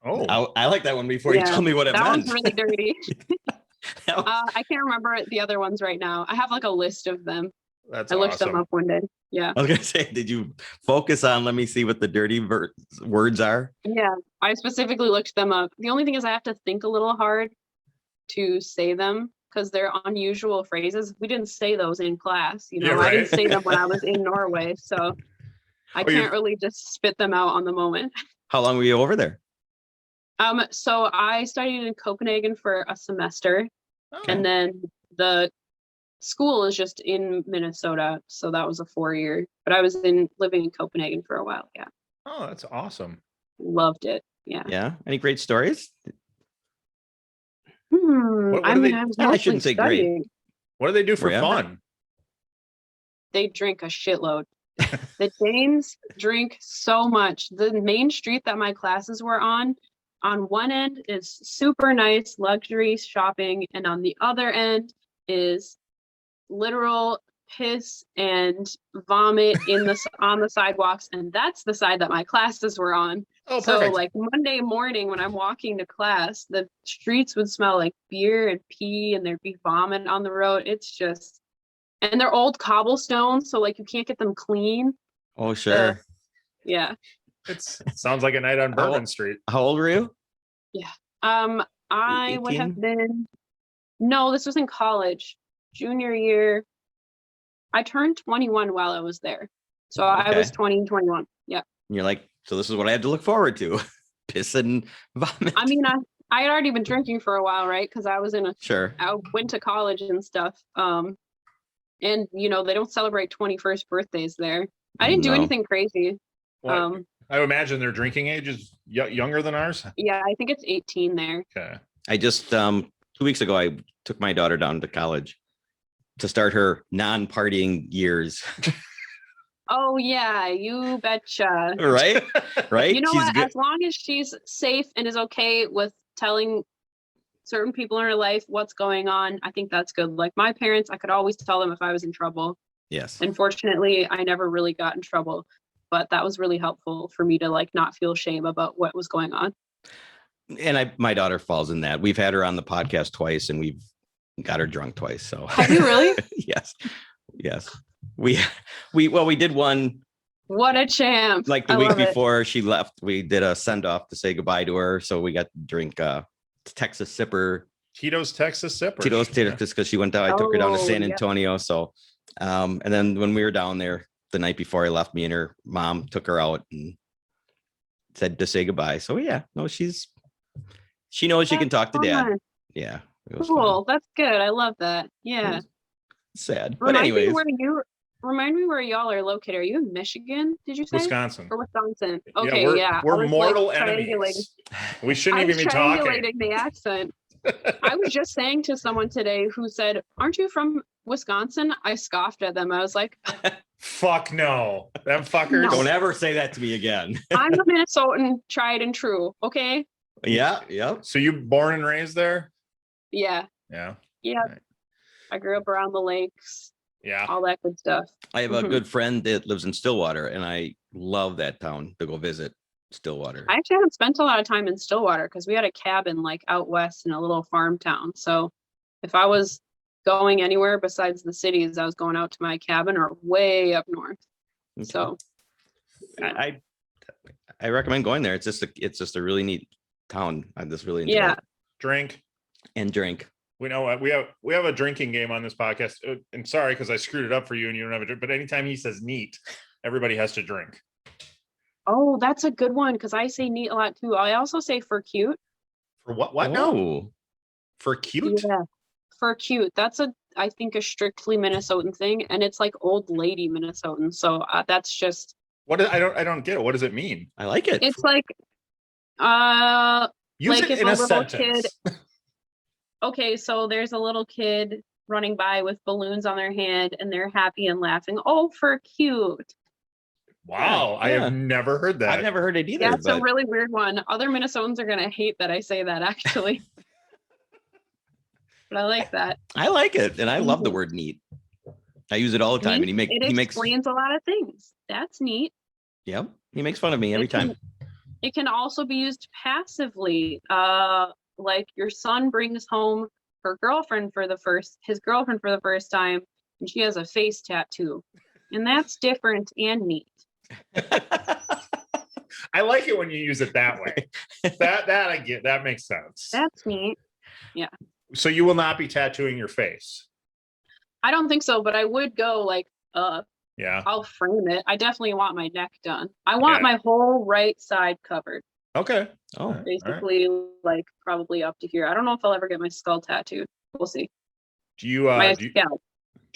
Oh, I like that one before you told me what it that meant. That one's really dirty. I can't remember the other ones right now. I have like a list of them. That's I looked them up one day. Yeah. I was gonna say, did you focus on? Let me see what the dirty words are. Yeah, I specifically looked them up. The only thing is, I have to think a little hard to say them because they're unusual phrases. We didn't say those in class. I didn't say them when I was in Norway, so I can't really just spit them out on the moment. How long were you over there? So I studied in Copenhagen for a semester, and then the school is just in Minnesota, so that was a 4-year. But I was living in Copenhagen for a while. Yeah. Oh, that's awesome. Loved it. Yeah. Yeah. Any great stories? I shouldn't say great. What do they do for fun? They drink a shitload. The Danes drink so much. The main street that my classes were on one end is super nice luxury shopping, and on the other end is literal piss and vomit on the sidewalks, and that's the side that my classes were on. Oh, So perfect. like Monday morning when I'm walking to class, the streets would smell like beer and pee, and there'd be vomit on the road. It's just, and they're old cobblestones, so like you can't get them clean. Oh, sure. Yeah. It sounds like a night on Bourbon Street. How old were you? I would 18? have been, no, this was in college, junior year. I turned 21 while I was there. So I was 20, 21. Yeah. And you're like, so this is what I had to look forward to. Piss and vomit. I mean, I had already been drinking for a while, right? Because I went to college and stuff. And you know, they don't celebrate 21st birthdays there. I didn't do anything crazy. What? I imagine their drinking age is younger than ours. Yeah, I think it's 18 there. Okay. I just 2 weeks ago I took my daughter down to college to start her non-partying years. Oh yeah, you betcha. Right? Right? You know what? As long as she's safe and is okay with telling certain people in her life what's going on, I think that's good. Like my parents, I could always tell them if I was in trouble. Yes. Unfortunately, I never really got in trouble, but that was really helpful for me to like not feel shame about what was going on. And my daughter falls in that. We've had her on the podcast twice and we've got her drunk twice. So have you really? Yes. We did one. What a champ. Like the week before she left, we did a send off to say goodbye to her. So we got to drink Texas Sipper. Tito's Texas Sipper. Tito's Texas, because she went down. I took her down to San Antonio. So and then when we were down there the night before I left, me and her mom took her out and said to say goodbye. So yeah, no, she knows she can talk to Dad. Yeah. Cool. That's good. I love that. Yeah. Sad. But anyways. Remind me where y'all are located. Are you in Michigan? Did you say? Wisconsin. Or Wisconsin. Okay, yeah. We're mortal enemies. We shouldn't even be talking. Triangulating the accent. I was just saying to someone today who said, "Aren't you from Wisconsin?" I scoffed at them. I was like, "Fuck no, them fuckers." No. Don't ever say that to me again. I'm a Minnesotan, tried and true. Okay. Yeah. Yep. So you born and raised there? Yeah. Yeah. Yeah. Right. I grew up around the lakes. Yeah. All that good stuff. I have a good friend that lives in Stillwater, and I love that town to go visit. Stillwater. I actually haven't spent a lot of time in Stillwater because we had a cabin like out west in a little farm town. So if I was going anywhere besides the cities, I was going out to my cabin or way up north. Okay. So I recommend going there. It's just a really neat town. I just really enjoy it. Drink. We know we have a drinking game on this podcast. And sorry, because I screwed it up for you and you don't have a drink. But anytime he says neat, everybody has to drink. Oh, that's a good one because I say neat a lot too. I also say for cute. For what? What? No. For cute? Yeah. For cute. That's I think a strictly Minnesotan thing, and it's like old lady Minnesotan. So that's just. I don't get it. What does it mean? I like it. It's like use like it in a sentence. Okay, so there's a little kid running by with balloons on their hand and they're happy and laughing. Oh, for cute. Wow, yeah. I have never heard that. I've never heard it either. Yeah, it's a really weird one. Other Minnesotans are gonna hate that I say that actually. But I like that. I like it, and I love the word neat. I use it all the time, and it explains a lot of things. That's neat. Yep, he makes fun of me every time. It can also be used passively. Like your son brings home his girlfriend for the first time, and she has a face tattoo, and that's different and neat. I like it when you use it that way. that I get. That makes sense. That's neat. Yeah. So you will not be tattooing your face? I don't think so, but I would go like yeah. I'll frame it. I definitely want my neck done. I want my whole right side covered. Okay. Oh, basically like probably up to here. I don't know if I'll ever get my skull tattooed. We'll see. Do you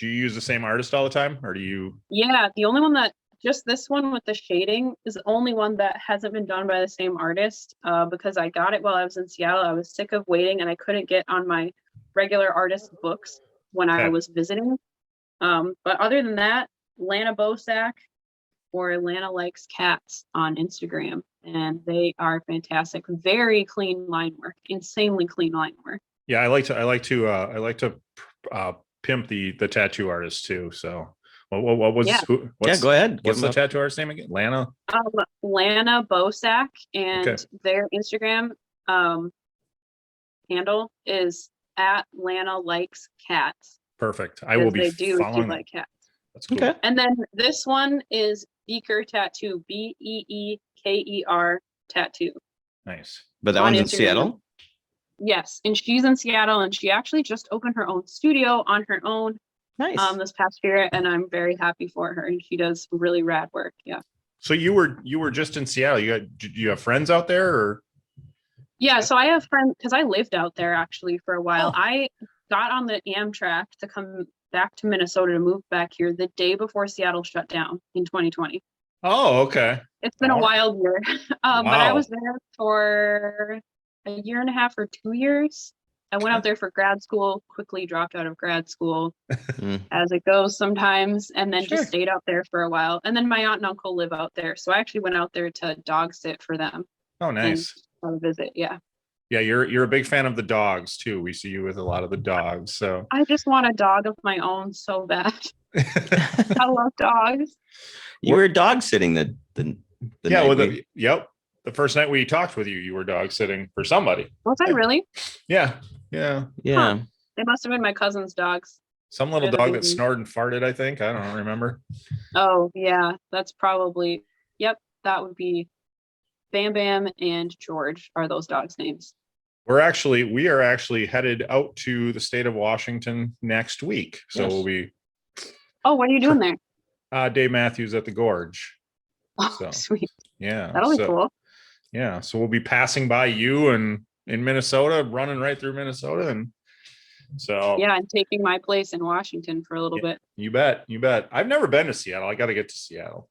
use the same artist all the time, or do you? Yeah, the only one just this one with the shading is the only one that hasn't been done by the same artist because I got it while I was in Seattle. I was sick of waiting and I couldn't get on my regular artist books when I was visiting. But other than that, Lana Bosack or Lana Likes Cats on Instagram, and they are fantastic. Very clean line work, insanely clean line work. Yeah, I like to pimp the tattoo artist too. So what was Yeah. Go ahead. What's the tattoo artist name again? Lana? Lana Bosack, and Okay. their Instagram handle is at Lana Likes Cats. Perfect. I will be They do following that. like cats. That's cool. Okay. And then this one is Beaker Tattoo, Beekeker Tattoo. Nice. But that On one's in Instagram. Seattle? Yes, and she's in Seattle, and she actually just opened her own studio on her own Nice. this past year, and I'm very happy for her. And she does really rad work. Yeah. So you were just in Seattle. You have friends out there, or? Yeah, so I have friends because I lived out there actually for a while. Oh. I got on the Amtrak to come back to Minnesota to move back here the day before Seattle shut down in 2020. Oh, okay. It's been a wild year. But I Wow. was there for a year and a half or 2 years. I went out there for grad school, quickly dropped out of grad school, as it goes sometimes, and then Sure. just stayed out there for a while. And then my aunt and uncle live out there. So I actually went out there to dog sit for them. Oh, nice. On a visit. Yeah. Yeah, you're a big fan of the dogs too. We see you with a lot of the dogs. So I just want a dog of my own so bad. I love dogs. You were dog sitting the yeah, night yep. The first night we talked with you, you were dog sitting for somebody. Was I really? Yeah. yeah. They must have been my cousin's dogs. Some little Yeah, dog that maybe. snored and farted, I think. I don't remember. Oh, yeah. That's probably, yep, that would be Bam Bam and George are those dogs' names. We are actually headed out to the state of Washington next week. So Yes. we'll be Oh, what are you doing there? Dave Matthews at the Gorge. Oh, So, sweet. yeah. That'll be cool. Yeah. So we'll be passing by you and in Minnesota, running right through Minnesota. And so Yeah, and taking my place in Washington for a little bit. you bet. You bet. I've never been to Seattle. I got to get to Seattle.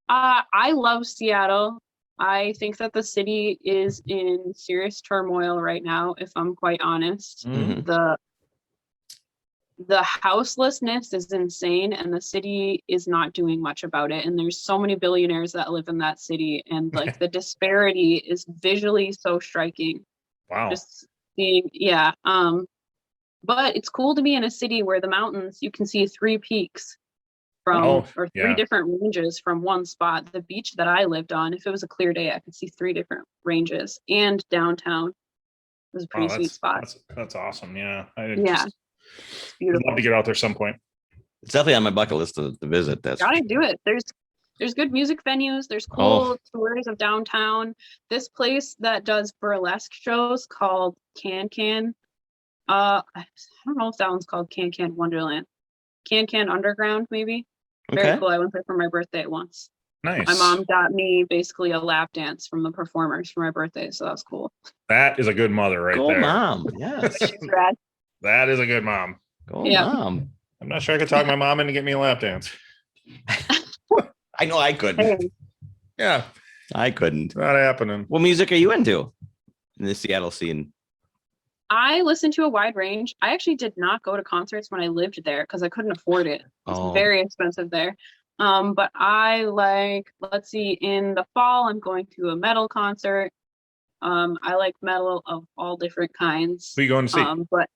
I love Seattle. I think that the city is in serious turmoil right now, if I'm quite honest. Mhm. The houselessness is insane, and the city is not doing much about it. And there's so many billionaires that live in that city, and like the disparity is visually so striking. Wow. Just seeing, yeah. But it's cool to be in a city where the mountains, you can see 3 peaks from, or 3 yeah. different ranges from one spot. The beach that I lived on, if it was a clear day, I could see 3 different ranges, and downtown. It was a pretty sweet spot. That's awesome. Yeah. Yeah. I'd Beautiful. love to get out there some point. It's definitely on my bucket list to visit. That's Gotta do it. There's good music venues. There's cool tours of downtown. This place that does burlesque shows called Can Can. I don't know if that one's called Can Can Wonderland. Can Can Underground, maybe. Very okay. cool. I went there for my birthday once. Nice. My mom got me basically a lap dance from the performers for my birthday, so that was cool. That is a good mother right Go there. mom. Yes. She's rad. That is a good mom. Go Yeah. mom. I'm not sure I could talk my mom into get me a lap dance. I know I couldn't. Hey, Yeah. I couldn't. Not happening. What music are you into in the Seattle scene? I listen to a wide range. I actually did not go to concerts when I lived there because I couldn't afford it. It's very expensive there. But I like, let's see, in the fall, I'm going to a metal concert. I like metal of all different kinds. Who are you going to see? But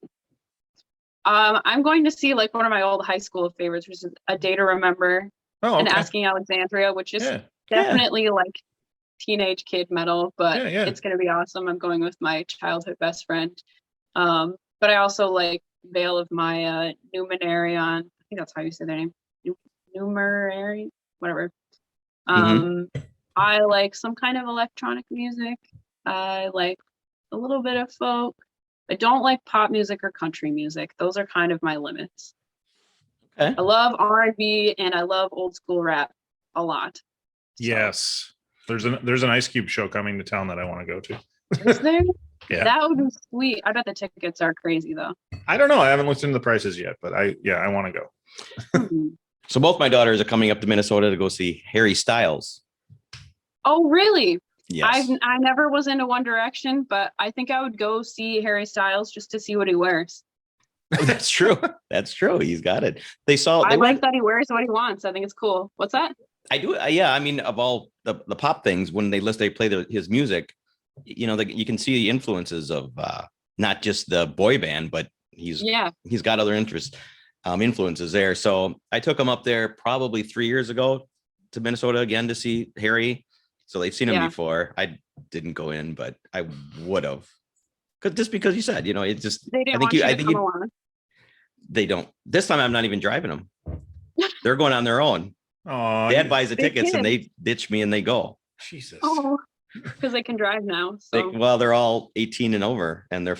I'm going to see like one of my old high school favorites, which is A Day to Remember and Asking Alexandria, which is definitely like teenage kid metal, but it's going to be awesome. I'm going with my childhood best friend. But I also like Veil of Maya, Numenarion. I think that's how you say their name. Numerary, whatever. I like some kind of electronic music. I like a little bit of folk. I don't like pop music or country music. Those are kind of my limits. Okay. I love R&B and I love old school rap a lot. So. Yes. There's an Ice Cube show coming to town that I want to go to. Is there? Yeah. That would be sweet. I bet the tickets are crazy though. I don't know. I haven't looked into the prices yet, but I want to go. So both my daughters are coming up to Minnesota to go see Harry Styles. Oh, really? Yes. I never was into One Direction, but I think I would go see Harry Styles just to see what he wears. That's true. That's true. He's got it. I like that he wears what he wants. I think it's cool. What's that? I do. Yeah. I mean, of all the pop things, when they play his music, you know, you can see the influences of not just the boy band, but he's Yeah. he's got other interests, influences there. So I took him up there probably 3 years ago to Minnesota again to see Harry. So they've seen him Yeah. before. I didn't go in, but I would have. Because you said, it just, They didn't want you to come along. they don't. This time I'm not even driving them. They're going on their own. Oh, Dad buys the big tickets and kids. they ditch me and they go. Jesus. Oh, because they can drive now. So They're all 18 and over, and they're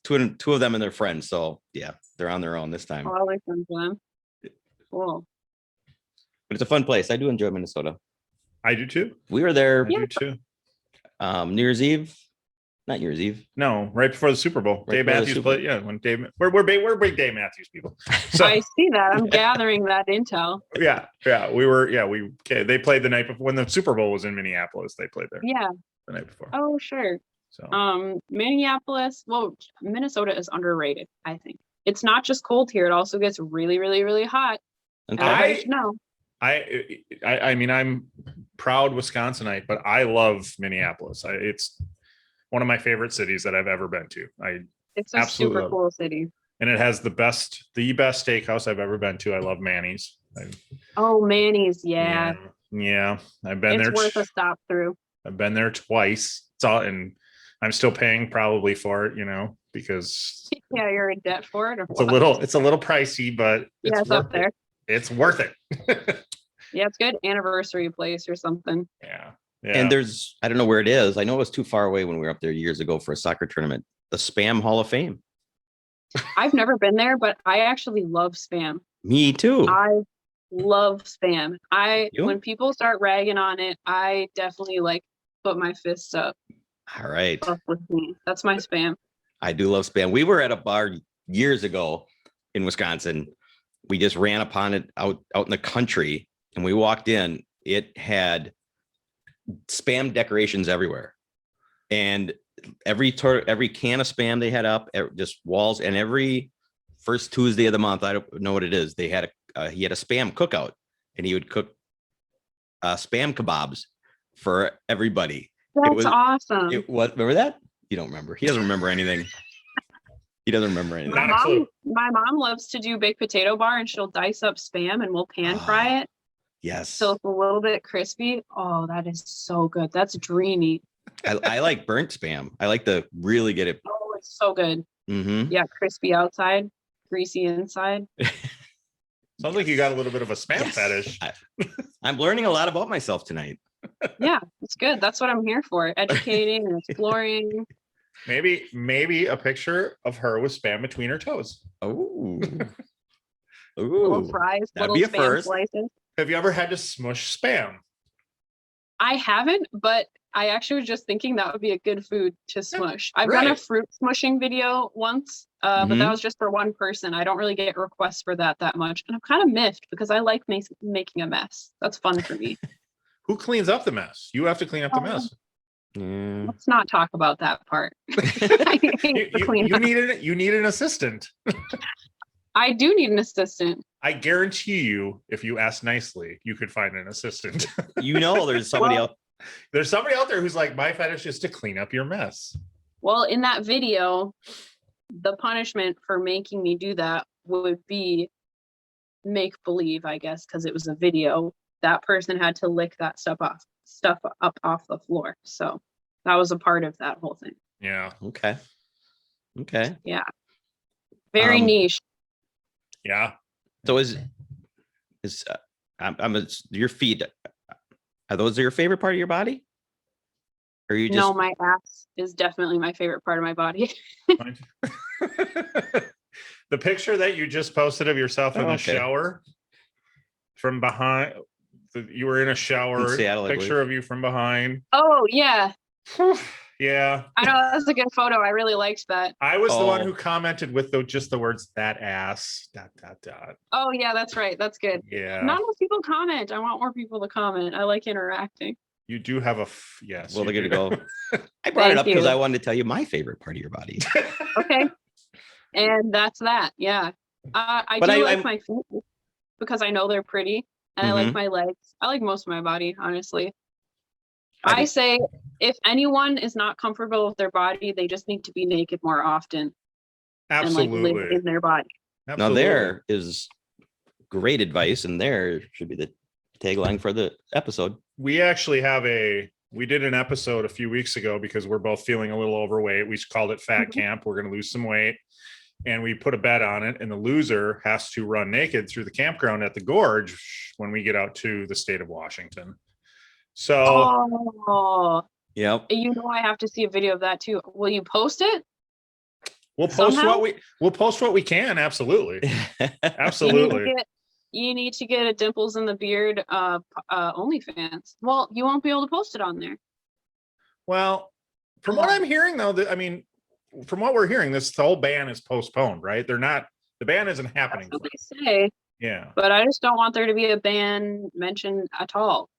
two of them and their friends. So yeah, they're on their own this time. Oh, I like them for them. Cool. But it's a fun place. I do enjoy Minnesota. I do too. We were there I do too. New Year's Eve. Not New Year's Eve. No, right before the Super Bowl. Right Dave before the Matthews Super played. Yeah, when Dave, we're big Dave Matthews people. So I see that. I'm gathering that intel. yeah, they played the night before when the Super Bowl was in Minneapolis. They played there Yeah. the night before. Oh, sure. So Minneapolis. Well, Minnesota is underrated. I think it's not just cold here. It also gets really, really, really hot. Okay. Everybody should know. I mean, I'm proud Wisconsinite, but I love Minneapolis. It's one of my favorite cities that I've ever been to. It's a absolutely super love it. cool city. And it has the best steakhouse I've ever been to. I love Manny's. Oh, Manny's. Yeah. Yeah. I've been It's there. worth a stop through. I've been there twice. And I'm still paying probably for it, because Yeah, you're in debt for it. Or it's what? a little pricey, but It's up there. It's worth it. Yeah, it's good anniversary place or something. Yeah. And I don't know where it is. I know it was too far away when we were up there years ago for a soccer tournament. The Spam Hall of Fame. I've never been there, but I actually love Spam. Me too. I love Spam. You? When people start ragging on it, I definitely put my fists up. All right. Up with me. That's my Spam. I do love Spam. We were at a bar years ago in Wisconsin. We just ran upon it out in the country, and we walked in. It had Spam decorations everywhere, and every can of Spam they had up, just walls, and every first Tuesday of the month, I don't know what it is, they had he had a Spam cookout, and he would cook Spam kebabs for everybody. That's awesome. Remember that? You don't remember. He doesn't remember anything. He doesn't remember anything. My mom loves to do baked potato bar, and she'll dice up Spam and we'll pan fry it. Yes. So it's a little bit crispy. Oh, that is so good. That's dreamy. I like burnt Spam. I like to really get it. Oh, it's so good. Mm-hmm. Yeah, crispy outside, greasy inside. Sounds like you got a little bit of a Spam fetish. I'm learning a lot about myself tonight. Yeah, it's good. That's what I'm here for. Educating and exploring. Maybe a picture of her with Spam between her toes. Oh. Little fries, That'd little be a Spam first. slices. Have you ever had to smush Spam? I haven't, but I actually was just thinking that would be a good food to smush. I've done a fruit smushing video once, but that was just for one person. I don't really get requests for that much. And I'm kind of miffed because I like making a mess. That's fun for me. Who cleans up the mess? You have to clean up the mess. Let's not talk about that part. I hate the cleanup. You need an assistant. I do need an assistant. I guarantee you, if you ask nicely, you could find an assistant. There's somebody else. There's somebody out there who's like, my fetish is to clean up your mess. Well, in that video, the punishment for making me do that would be make believe, I guess, because it was a video. That person had to lick that stuff up off the floor. So that was a part of that whole thing. Yeah. Okay. Yeah. Very niche. Yeah. So your feet, are those your favorite part of your body? Or you just No, my ass is definitely my favorite part of my body. The picture that you just posted of yourself in the shower from behind, you were in a shower, in Seattle, picture of you from behind. Oh, yeah. Yeah. I know, that's a good photo. I really liked that. I was the one who commented with just the words, that ass, ... Oh, yeah, that's right. That's good. Yeah. Not enough people comment. I want more people to comment. I like interacting. You do have yes. Well, they're going to go. I brought it up because I wanted to tell you my favorite part of your body. Okay. And that's that. Yeah. I like my feet because I know they're pretty, and I like my legs. I like most of my body, honestly. I say if anyone is not comfortable with their body, they just need to be naked more often. and like live Absolutely. in their body. Now Absolutely. there is great advice, and there should be the tagline for the episode. We actually we did an episode a few weeks ago because we're both feeling a little overweight. We called it Fat Camp. We're going to lose some weight. And we put a bet on it, and the loser has to run naked through the campground at the gorge when we get out to the state of Washington. So, Oh, Yep. you know, I have to see a video of that too. Will you post it? we'll post Somehow? what we can. Absolutely. You Absolutely. need to get a Dimples in the Beard OnlyFans. Well, you won't be able to post it on there. Well, from what I'm hearing though, from what we're hearing, this whole ban is postponed, right? The ban isn't happening. That's what they say. Yeah. But I just don't want there to be a ban mentioned at all.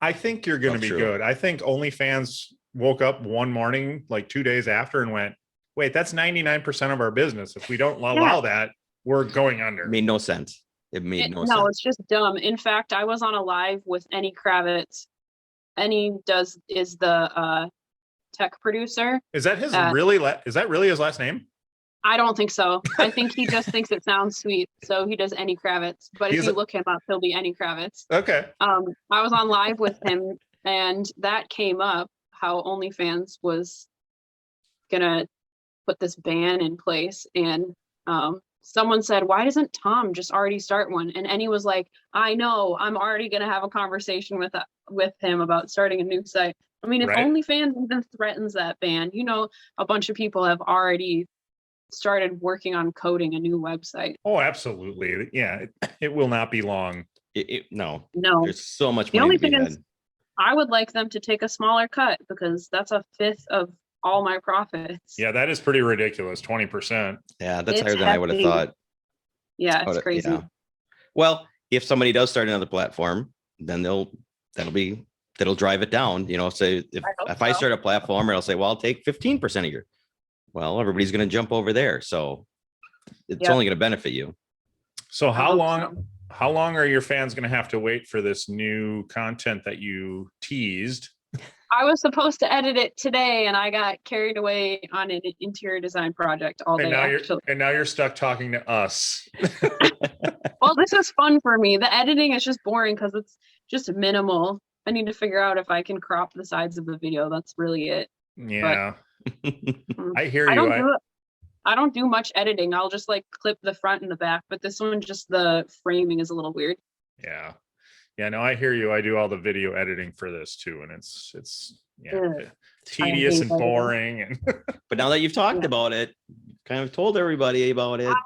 I think you're going to be true. good. I think OnlyFans woke up one morning, like 2 days after, and went, wait, that's 99% of our business. If we don't allow that, we're going under. It made no sense. It made no No, sense. it's just dumb. In fact, I was on a live with Any Kravitz. Any is the tech producer. Is that is that really his last name? I don't think so. I think he just thinks it sounds sweet, so he does Any Kravitz. But if you look him up, he'll be Any Kravitz. Okay. I was on live with him, and that came up how OnlyFans was gonna put this ban in place, and someone said, "Why doesn't Tom just already start one?" And Any was like, "I know. I'm already gonna have a conversation with him about starting a new site." I mean, if OnlyFans even threatens that ban, you know, a bunch of people have already started working on coding a new website. Oh, absolutely. Yeah, it will not be long. No. There's so much the money only to be thing had. is, I would like them to take a smaller cut because that's a fifth of all my profits. Yeah, that is pretty ridiculous. 20%. Yeah, that's It's higher than I would have hefty. thought. Yeah, it's crazy. Yeah. Well, if somebody does start another platform, then that'll drive it down. You know, say if I start a platform, I'll say, well, I'll take 15% of your. Well, everybody's going to jump over there, so it's only going to benefit you. So how long are your fans going to have to wait for this new content that you teased? I was supposed to edit it today, and I got carried away on an interior design project all day. And now you're stuck talking to us. Well, this is fun for me. The editing is just boring because it's just minimal. I need to figure out if I can crop the sides of the video. That's really it. Yeah. I hear you. I don't do much editing. I'll just like clip the front and the back, but this one, just the framing is a little weird. Yeah. Yeah, no, I hear you. I do all the video editing for this too, and it's tedious and boring. And but now that you've talked about it, kind of told everybody about it.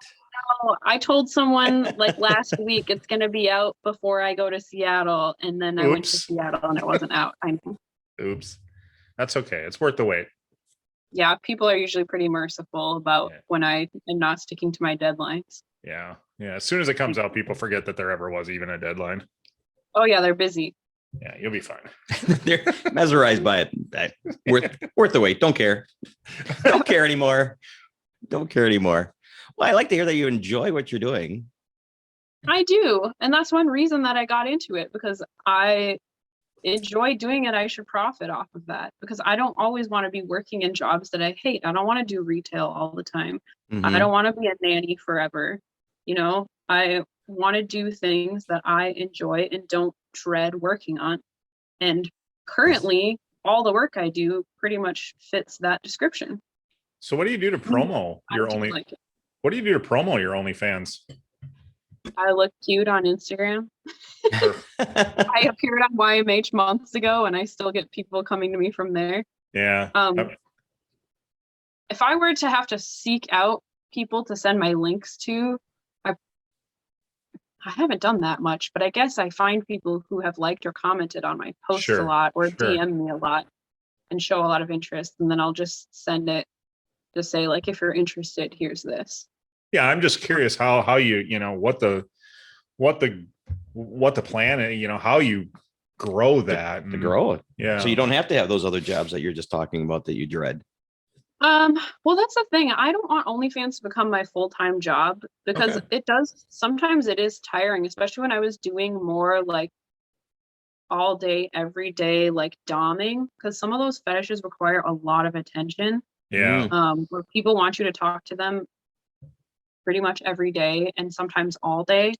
I told someone like last week it's gonna be out before I go to Seattle, and then I went to Seattle and it wasn't out. I know. Oops. That's okay. It's worth the wait. Yeah, people are usually pretty merciful about when I am not sticking to my deadlines. Yeah. Yeah. As soon as it comes out, people forget that there ever was even a deadline. Oh yeah, they're busy. Yeah, you'll be fine. They're mesmerized by it. Worth the wait. Don't care. Don't care anymore. Don't care anymore. Well, I like to hear that you enjoy what you're doing. I do. And that's one reason that I got into it, because I enjoy doing it. I should profit off of that, because I don't always want to be working in jobs that I hate. I don't want to do retail all the time. Mm-hmm. I don't want to be a nanny forever. You know, I want to do things that I enjoy and don't dread working on. And currently, all the work I do pretty much fits that description. So what do you do to promo your What do you do to promo your OnlyFans? I look cute on Instagram. I appeared on YMH months ago, and I still get people coming to me from there. Yeah. If I were to have to seek out people to send my links to, I haven't done that much, but I guess I find people who have liked or commented on my posts a lot, or DM me a lot and show a lot of interest, and then I'll just send it to say, like, if you're interested, here's this. Yeah, I'm just curious how you know what the plan is, you know, how you grow that to grow it. Yeah. So you don't have to have those other jobs that you're just talking about that you dread. Well, that's the thing. I don't want OnlyFans to become my full-time job, because sometimes it is tiring, especially when I was doing more like all day, every day, like doming, because some of those fetishes require a lot of attention. Yeah. Where people want you to talk to them pretty much every day and sometimes all day.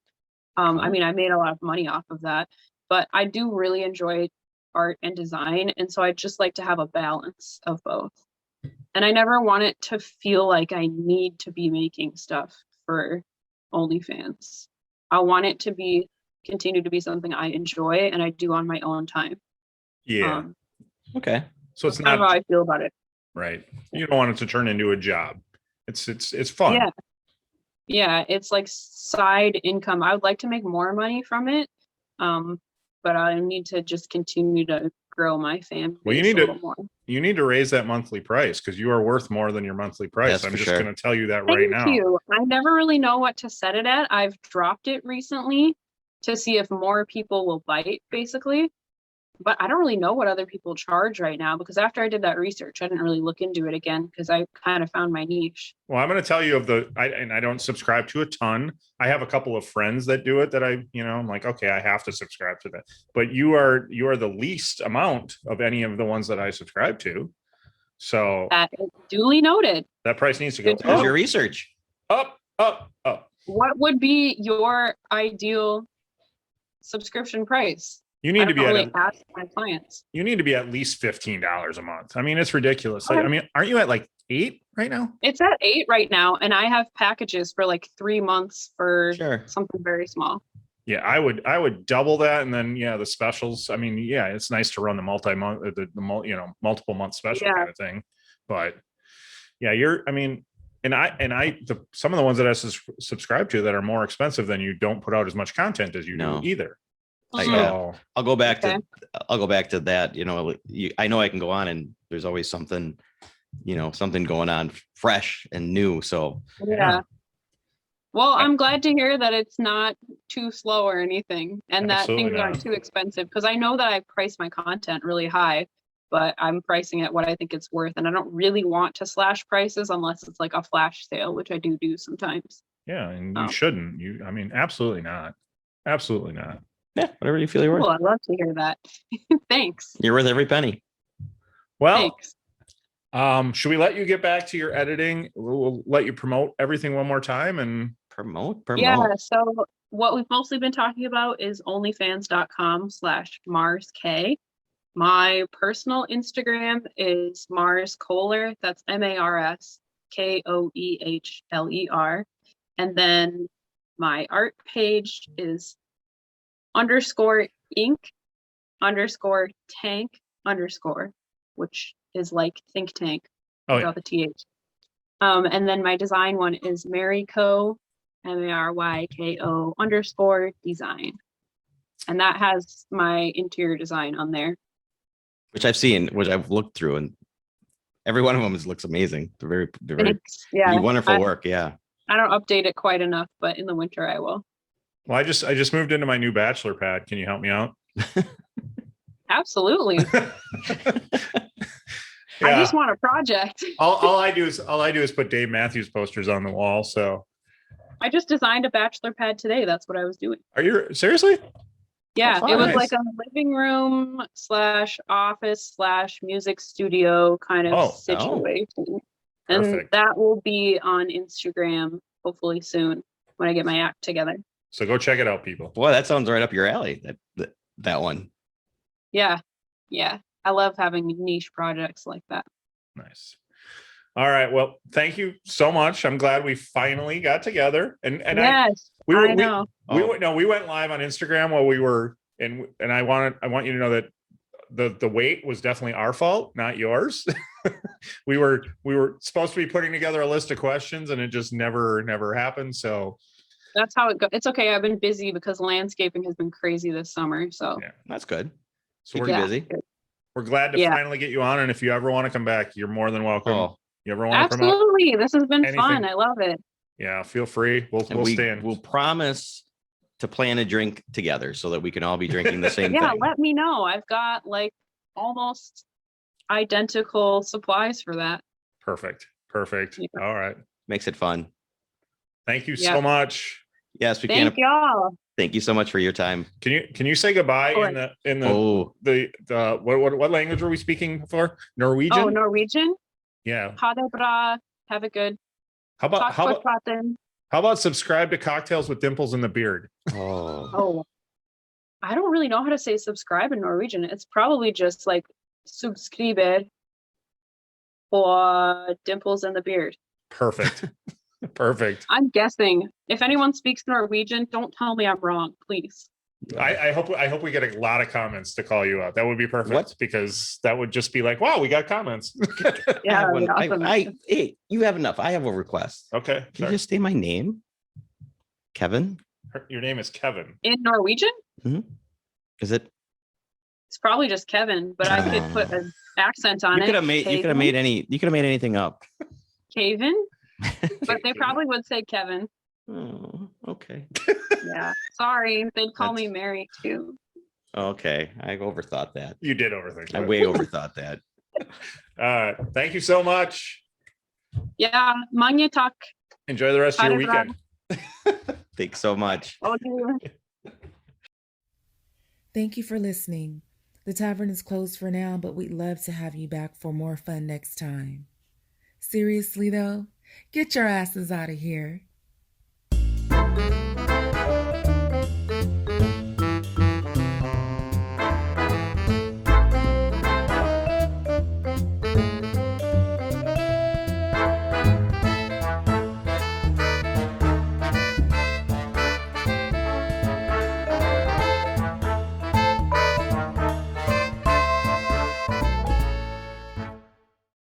I mean, I made a lot of money off of that, but I do really enjoy art and design. And so I just like to have a balance of both. And I never want it to feel like I need to be making stuff for OnlyFans. I want it to continue to be something I enjoy and I do on my own time. Yeah. Okay. So it's That's kind of not how I feel about it. right. You don't want it to turn into a job. It's fun. Yeah. Yeah, it's like side income. I would like to make more money from it. But I need to just continue to grow my fan base Well, you need a little more. you need to raise that monthly price because you are worth more than your monthly price. That's I'm for just sure. going to tell you that right now. Thank you. I never really know what to set it at. I've dropped it recently to see if more people will bite, basically. But I don't really know what other people charge right now because after I did that research, I didn't really look into it again because I kind of found my niche. Well, I'm going to tell you and I don't subscribe to a ton. I have a couple of friends that do it that I'm like, okay, I have to subscribe to that. But you are the least amount of any of the ones that I subscribe to. So That is duly noted. that price needs to go Good to How's know. your research? up. What would be your ideal subscription price? You I need to don't be really ask my clients. you need to be at least $15 a month. I mean, it's ridiculous. Okay. I mean, aren't you at like 8 right now? It's at 8 right now, and I have packages for like 3 months for Sure. something very small. Yeah, I would double that, and then the specials. I mean, yeah, it's nice to run the multi-month, multiple month special kind of thing, but yeah, some of the ones that I subscribe to that are more expensive than you don't put out as much content as you do either. So I'll go back Okay. to that. I know I can go on and there's always something going on fresh and new. So Yeah. Well, I'm glad to hear that it's not too slow or anything and that Absolutely things aren't not. too expensive because I know that I price my content really high, but I'm pricing it what I think it's worth. And I don't really want to slash prices unless it's like a flash sale, which I do sometimes. yeah, and you shouldn't. I mean, absolutely not. Absolutely not. yeah, whatever you feel you're Cool. worth. I'd love to hear that. Thanks. You're worth every penny. Well, Thanks. should we let you get back to your editing? We'll let you promote everything one more time and Promote. Yeah, so what we've mostly been talking about is onlyfans.com/MarsK. My personal Instagram is Mars Kohler. That's MarsKoehler. And then my art page is _ink_tank_, which is like think tank without the TH. And then my design one is Maryko, MARYKO_design. And that has my interior design on there. Which I've seen, which I've looked through, and every one of them looks amazing. They're very Thanks. Yeah. wonderful work. Yeah. I don't update it quite enough, but in the winter I will. well, I just moved into my new bachelor pad. Can you help me out? Absolutely. Yeah. I just want a project. all I do is put Dave Matthews posters on the wall. So I just designed a bachelor pad today. That's what I was doing. are you seriously? Yeah, Oh, it was nice. like a living room /office /music studio kind of situation. And Perfect. that will be on Instagram hopefully soon when I get my act together. So go check it out, people. Boy, that sounds right up your alley. That one. Yeah. Yeah. I love having niche projects like that. Nice. All right. Well, thank you so much. I'm glad we finally got together. And yes, I know. we went live on Instagram while we were and I want you to know that the wait was definitely our fault, not yours. we were supposed to be putting together a list of questions and it just never happened. So that's how it goes. It's okay. I've been busy because landscaping has been crazy this summer. So yeah, That's good. so Keep we're you busy. we're glad to finally get you on. And if you ever want to come back, you're more than welcome. Oh, You ever want to promote? absolutely. This has been anything? fun. I love it. Yeah, feel free. We'll stand. We'll promise to plan a drink together so that we can all be drinking the same Yeah, thing. let me know. I've got like almost identical supplies for that. Perfect. Yeah. All right. Makes it fun. Thank you so much. Yes, we Thank can. y'all. Thank you so much for your time. Can you say goodbye in the what language were we speaking for? Norwegian? Oh, Norwegian. Yeah. Ha det bra. Have a good. How about Takk for praten. How about subscribe to Cocktails with Dimples in the Beard? Oh. Oh, I don't really know how to say subscribe in Norwegian. It's probably just like subscriber or dimples in the beard. Perfect. Perfect. I'm guessing. If anyone speaks Norwegian, don't tell me I'm wrong, please. I hope we get a lot of comments to call you out. That would be perfect What? because that would just be like, wow, we got comments. Yeah, I, that'd be awesome. hey, you have enough. I have a request. Okay. Can you Sorry. just say my name? Kevin? Your name is Kevin. In Norwegian, Is it? it's probably just Kevin, but I could put an accent on You it. could have made anything up. Kevin, but they probably would say Kevin. Oh, okay. Yeah, sorry, they'd call me Mary too. Okay. I overthought that. You did overthink I it. way overthought that. Thank you so much. Yeah, mange takk. Enjoy the rest of your weekend. Thanks so much. Okay. Thank you for listening. The tavern is closed for now, but we'd love to have you back for more fun next time. Seriously though, get your asses out of here.